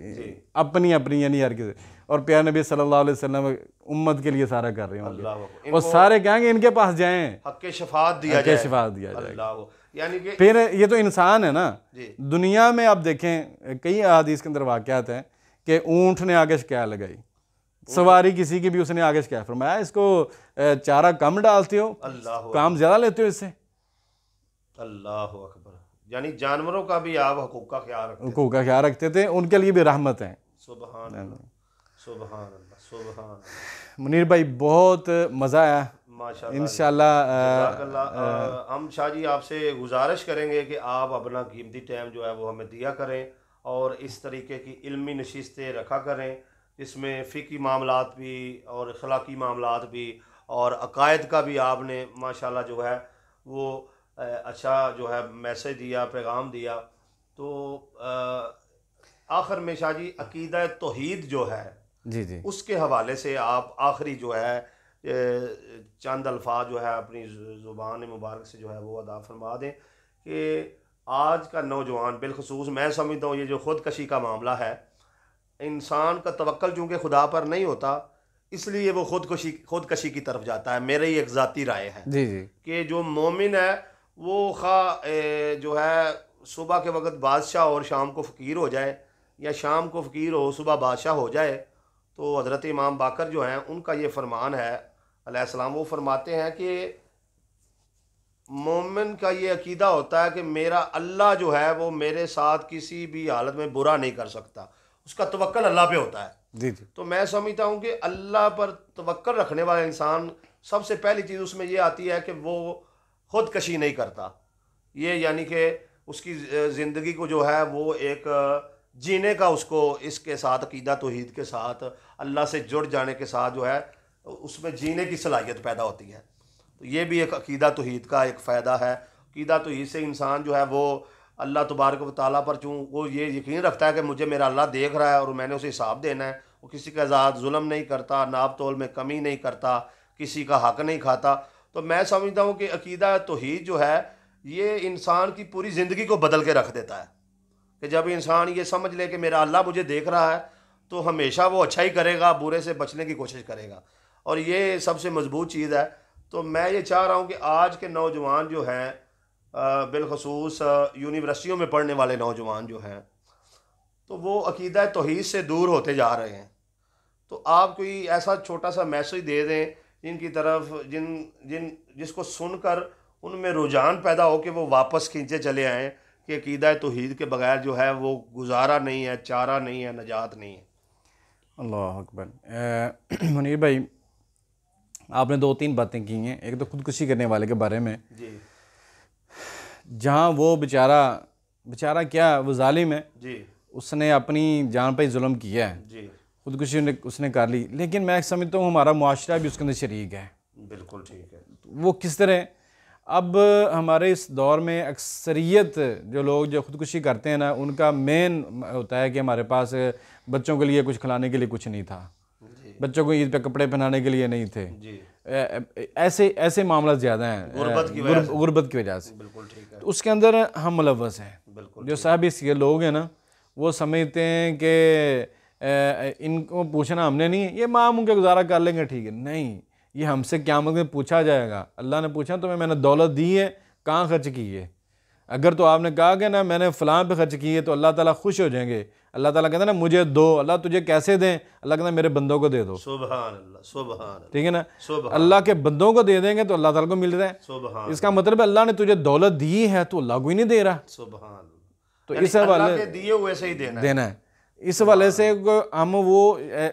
अपनी अपनी, यानी हर किसी, और प्यारे नबी सल्लल्लाहु अलैहि वसल्लम उम्मत के लिए सारा कर रहे होंगे, अल्लाह को और सारे कहेंगे इनके पास जाएं, हक शफात दिया हक जाए, शफात दिया जाए। अल्लाह को, यानी कि फिर ये तो इंसान है ना, जी, दुनिया में आप देखें कई अहादीस के अंदर वाक़यात हैं कि ऊँट ने आगे शिकायत लगाई, सवारी किसी की भी, उसने आगे शिकायत फरमाया इसको चारा कम डालते हो, अल्लाह काम ज़्यादा लेते हो इससे, अल्लाह अकबर, यानी जानवरों का भी आप हकूक़ का ख्याल रखते हैं। हुकूक का ख्याल रखते थे, उनके लिए भी रहमत है। सुभान अल्लाह, सुभान अल्लाह, सुभान अल्लाह। मुनीर भाई बहुत मज़ा आया, माशाल्लाह, इंशाल्लाह जज़ाकल्लाह। हम शाह जी आपसे गुजारिश करेंगे कि आप अपना कीमती टाइम जो है वो हमें दिया करें, और इस तरीके की इल्मी नशिस्तें रखा करें जिसमें फ़िकी मामलात भी और अखलाकी मामलात भी और अकायद का भी आपने माशाल्लाह जो है वो अच्छा जो है मैसेज दिया, पैगाम दिया। तो आखिर में शाह जी अकीदा तौहीद जो है जी जी, उसके हवाले से आप आखिरी जो है चंद अल्फाज जो है अपनी ज़ुबान मुबारक से जो है वो अदा फरमा दें कि आज का नौजवान बिलखसूस, मैं समझता हूँ ये जो ख़ुदकशी का मामला है, इंसान का तवक्कल चूँकि खुदा पर नहीं होता इसलिए वो खुदकशी की तरफ जाता है। मेरी एक ज़ाती राय है जी जी, कि जो मोमिन है वो जो है सुबह के वक्त बादशाह और शाम को फ़कीर हो जाए, या शाम को फ़कीर हो सुबह बादशाह हो जाए। तो हज़रत इमाम बाकर जो हैं उनका ये फरमान है अलैहिस्सलाम, वो फरमाते हैं कि मोमिन का ये अकीदा होता है कि मेरा अल्लाह जो है वो मेरे साथ किसी भी हालत में बुरा नहीं कर सकता, उसका तवक्कल अल्लाह पे होता है। जी जी, तो मैं समझता हूँ कि अल्लाह पर तवक्कल रखने वाला इंसान, सबसे पहली चीज़ उसमें ये आती है कि वो खुदकशी नहीं करता। ये यानी कि उसकी ज़िंदगी को जो है वो एक जीने का, उसको इसके साथ अकीदा तौहीद के साथ अल्लाह से जुड़ जाने के साथ जो है उसमें जीने की सलाहियत पैदा होती है। तो ये भी एक अकीदा तौहीद का एक फ़ायदा है। अकीदा तौहीद से इंसान जो है वो अल्लाह तबारक व तआला पर चूँ वो ये यकीन रखता है कि मुझे मेरा अल्लाह देख रहा है और मैंने उसे हिसाब देना है। वो किसी का ज़ात जुल्म नहीं करता, नाप तोल में कमी नहीं करता, किसी का हक़ नहीं खाता। तो मैं समझता हूँ कि अकीदा तौहीद जो है ये इंसान की पूरी ज़िंदगी को बदल के रख देता है कि जब इंसान ये समझ ले कि मेरा अल्लाह मुझे देख रहा है तो हमेशा वो अच्छा ही करेगा, बुरे से बचने की कोशिश करेगा, और ये सबसे मजबूत चीज़ है। तो मैं ये चाह रहा हूँ कि आज के नौजवान जो हैं, बिलखसूस यूनिवर्सिटियों में पढ़ने वाले नौजवान जो हैं, तो वो अकीदा तौहीद से दूर होते जा रहे हैं। तो आप कोई ऐसा छोटा सा मैसेज दे दें जिनकी तरफ जिसको सुनकर उनमें रुझान पैदा हो कि वो वापस खींचे चले आएँ कि अकीदा तौहीद के बगैर जो है वो गुजारा नहीं है, चारा नहीं है, नजात नहीं है। अल्लाह अकबर। मुनीर भाई आपने दो तीन बातें की हैं, एक तो खुदकुशी करने वाले के बारे में जी जहाँ वो बेचारा क्या, वो जालिम है, जी उसने अपनी जान पर ही जुल्म किया है, जी खुदकुशी उसने कर ली, लेकिन मैं समझता हूँ हमारा मुआशरा भी उसके अंदर शरीक है। बिल्कुल ठीक है। वो किस तरह, अब हमारे इस दौर में अक्सरियत जो लोग जो ख़ुदकुशी करते हैं ना, उनका मेन होता है कि हमारे पास बच्चों के लिए कुछ खिलाने के लिए कुछ नहीं था, बच्चों को ईद पे कपड़े पहनाने के लिए नहीं थे जी। ऐसे ऐसे मामला ज़्यादा हैं गुर्बत की वजह से। बिल्कुल ठीक है। तो उसके अंदर हम मुलव्वस हैं। बिल्कुल जो साहब इसके लोग हैं ना, वो समझते हैं कि इनको पूछना हमने नहीं है, ये मामूम के गुजारा कर लेंगे, ठीक है। नहीं, ये हमसे क़यामत में पूछा जाएगा। अल्लाह ने पूछा तुम्हें मैंने दौलत दी है, कहाँ खर्च की है? अगर तो आपने कहा कि ना मैंने फ़लाँ पे खर्च की है, तो अल्लाह ताला खुश हो जाएंगे। अल्लाह ताला कहता है ना मुझे दो, अल्लाह तुझे कैसे दें? अल्लाह कहता है मेरे बंदों को दे दो। सुभान अल्लाह, सुभान अल्लाह, ठीक है ना। सुभान अल्लाह के बंदों को दे देंगे तो अल्लाह ताला को मिल रहा है। सुभान इसका मतलब है अल्लाह ने तुझे दौलत दी है तो अल्लाह को ही नहीं दे रहा। सुभान अल्लाह। तो यानी इस अल्लाह हवाले के दिए हुए से ही देना है। इस हवाले से हम वो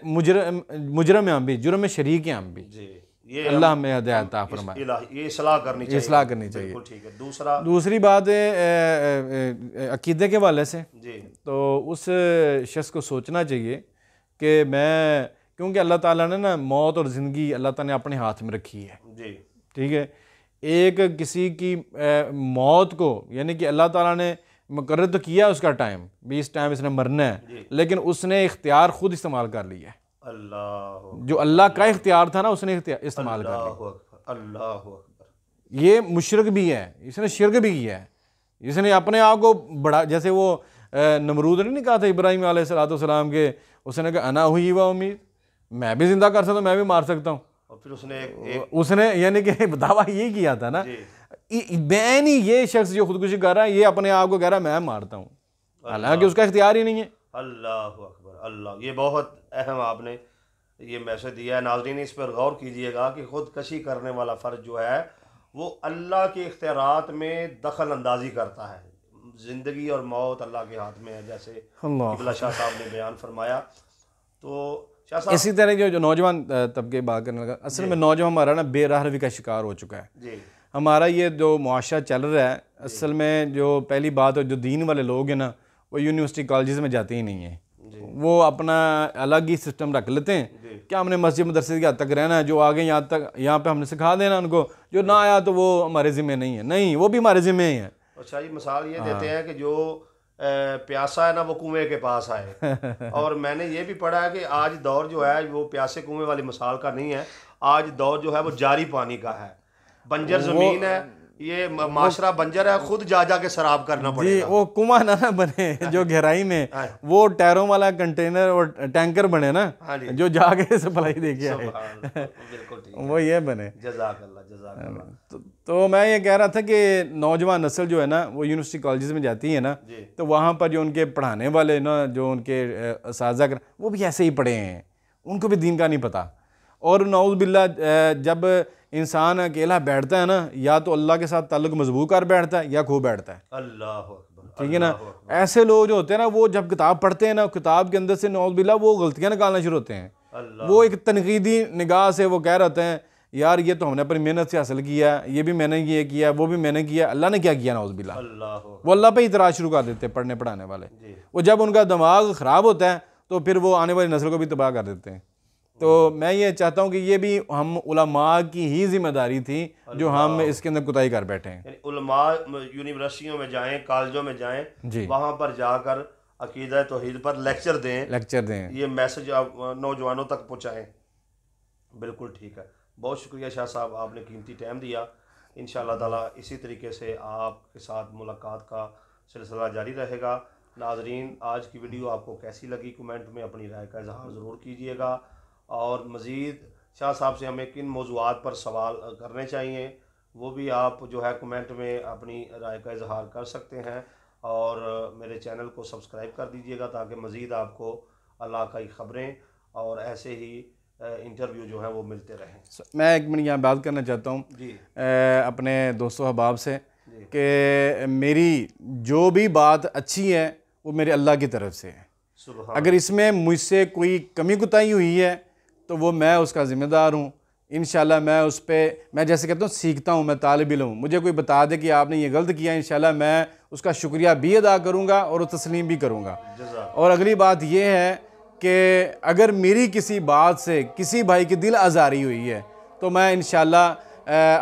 मुजरम हैं हम भी, जुर्म में शरीक हैं हम भी जी। ये अल्लाह हमें हिदायत अता फरमाए, ये इस्लाह करनी चाहिए, इस्लाह करनी चाहिए। बिल्कुल ठीक है। दूसरी बात है अकीदे के हवाले से जी। तो उस शख्स को सोचना चाहिए कि मैं, क्योंकि अल्लाह ताला ने ना मौत और ज़िंदगी अल्लाह ताला ने अपने हाथ में रखी है जी, ठीक है। एक किसी की मौत को, यानी कि अल्लाह ताला ने मुकर्रर तो किया उसका टाइम भी, इस टाइम इसने मरना है, लेकिन उसने इख्तियार खुद इस्तेमाल कर लिया है। अल्लाह, जो अल्लाह का इख्तियार था ना उसने इस्तेमाल कर लिया। अल्लाह, ये मुशरिक भी है, इसने शिरक भी किया है, इसने अपने आप को बड़ा, जैसे वो नमरूद ने नहीं कहा था इब्राहीम अलैहिस्सलाम के, उसने कहा अना हुई व उम्मीद, मैं भी जिंदा कर सकता हूँ, मैं भी मार सकता हूँ। और फिर उसने यानी कि दावा ये किया था ना, मैं नहीं, ये शख्स जो खुदकुशी कर रहा है ये अपने आप को कह रहा है मैं मारता हूँ, हालांकि उसका इख्तियार ही नहीं है। अल्लाह अकबर, अल्लाह, ये बहुत अहम आपने ये मैसेज दिया है। नाज़रीन इस पर गौर कीजिएगा कि खुदकशी करने वाला फ़र्ज जो है वो अल्लाह के इख्तियारात में दखल अंदाजी करता है। ज़िंदगी और मौत अल्लाह के हाथ में है, जैसे किबला शाह साहब ने बयान फरमाया। तो शाह साहब इसी तरह जो नौजवान तबके बात करने लगा, असल में नौजवान हमारा ना बेराहवी का शिकार हो चुका है जी। हमारा ये जो मुआशरा चल रहा है, असल में जो पहली बात है, जो दीन वाले लोग हैं ना वो यूनिवर्सिटी कॉलेज में जाते ही नहीं है, वो अपना अलग ही सिस्टम रख लेते हैं। क्या हमने मस्जिद मदरसे की हद तक रहना है, जो आगे यहाँ पे हमने सिखा देना उनको, जो ना आया तो वो हमारे ज़िम्मे नहीं है, नहीं वो भी हमारे ज़िम्मे ही है। अच्छा, ये मिसाल ये देते हैं कि जो प्यासा है ना वो कुएं के पास आए। और मैंने ये भी पढ़ा है कि आज दौर जो है वो प्यासे कुएं वाली मिसाल का नहीं है, आज दौर जो है वो जारी पानी का है, बंजर ज़मीन है, ये माशरा बंजर है, खुद जा के शराब करना पड़ेगा। वो कुआं ना बने जो गहराई में, वो टायरों वाला कंटेनर और टैंकर बने ना, जो जाके सप्लाई देके आए, वो ये बने। जज़ाकल्लाह। तो मैं ये कह रहा था कि नौजवान नस्ल जो है ना वो यूनिवर्सिटी कॉलेजेस में जाती है ना, तो वहाँ पर जो उनके पढ़ाने वाले ना, जो उनके असातिज़ा वो भी ऐसे ही पढ़े हैं, उनको भी दीन का नहीं पता। और नऊज़ बिल्लाह जब इंसान अकेला बैठता है ना, या तो अल्लाह के साथ ताल्लुक़ मजबूत कर बैठता है या खो बैठता है। अल्लाह, ठीक है ना। ऐसे लोग जो होते हैं ना, वो जब किताब पढ़ते हैं ना, किताब के अंदर से नऊज़ बिल्लाह वो गलतियाँ निकालना शुरू होते हैं। वो एक तनकीदी निगाह से वो कह रहे होते हैं यार ये तो हमने अपनी मेहनत से हासिल किया, ये भी मैंने ये किया, वो भी मैंने किया, अल्लाह ने क्या किया? नऊज़ बिल्लाह। वो अल्लाह पे इतराज़ शुरू कर देते हैं पढ़ने पढ़ाने वाले। वो जब उनका दिमाग ख़राब होता है तो फिर वो आने वाली नस्ल को भी तबाह कर देते हैं। तो मैं ये चाहता हूँ कि ये भी हम उलमा की ही जिम्मेदारी थी जो हम इसके अंदर कुताही कर बैठे हैं। उलमा यूनिवर्सिटियों में जाएं, कॉलेजों में जाएं जी, वहाँ पर जाकर अकीदा तौहीद पर लेक्चर दें, ये मैसेज आप नौजवानों तक पहुँचाएँ। बिल्कुल ठीक है, बहुत शुक्रिया शाह साहब, आपने कीमती टाइम दिया। इंशाअल्लाह ताला इसी तरीके से आपके साथ मुलाकात का सिलसिला जारी रहेगा। नाजरीन, आज की वीडियो आपको कैसी लगी कमेंट में अपनी राय का इजहार ज़रूर कीजिएगा, और मज़ीद शाह साहब से हमें किन मौज़ूआत पर सवाल करने चाहिए वो भी आप जो है कमेंट में अपनी राय का इजहार कर सकते हैं। और मेरे चैनल को सब्सक्राइब कर दीजिएगा ताकि मज़ीद आपको अल्लाह की ख़बरें और ऐसे ही इंटरव्यू जो है वो मिलते रहें। मैं एक मिनट यहाँ बात करना चाहता हूँ जी अपने दोस्तों अहबाब से कि मेरी जो भी बात अच्छी है वो मेरे अल्लाह की तरफ से है। अगर इसमें मुझसे कोई कमी कुताही हुई है तो वो मैं उसका ज़िम्मेदार हूँ। इंशाल्लाह मैं उस पर, मैं जैसे कहता हूँ सीखता हूँ, मैं तालिब इल्म हूँ, मुझे कोई बता दे कि आपने ये गलत किया, इंशाल्लाह मैं उसका शुक्रिया भी अदा करूँगा और तस्लीम भी करूँगा। और अगली बात यह है कि अगर मेरी किसी बात से किसी भाई की दिल आज़ारी हुई है तो मैं इंशाअल्लाह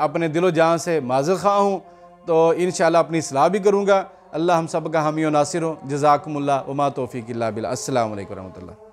अपने दिलो जान से माज़िर ख़्वाह हूँ। तो इंशाअल्लाह अपनी इस्लाह भी करूँगा। अल्लाह हम सब का हामी व नासिर हो। जज़ाकुमुल्लाह व मा तौफ़ीक़ इल्ला बिल्लाह। अस्सलामु अलैकुम व रहमतुल्लाह।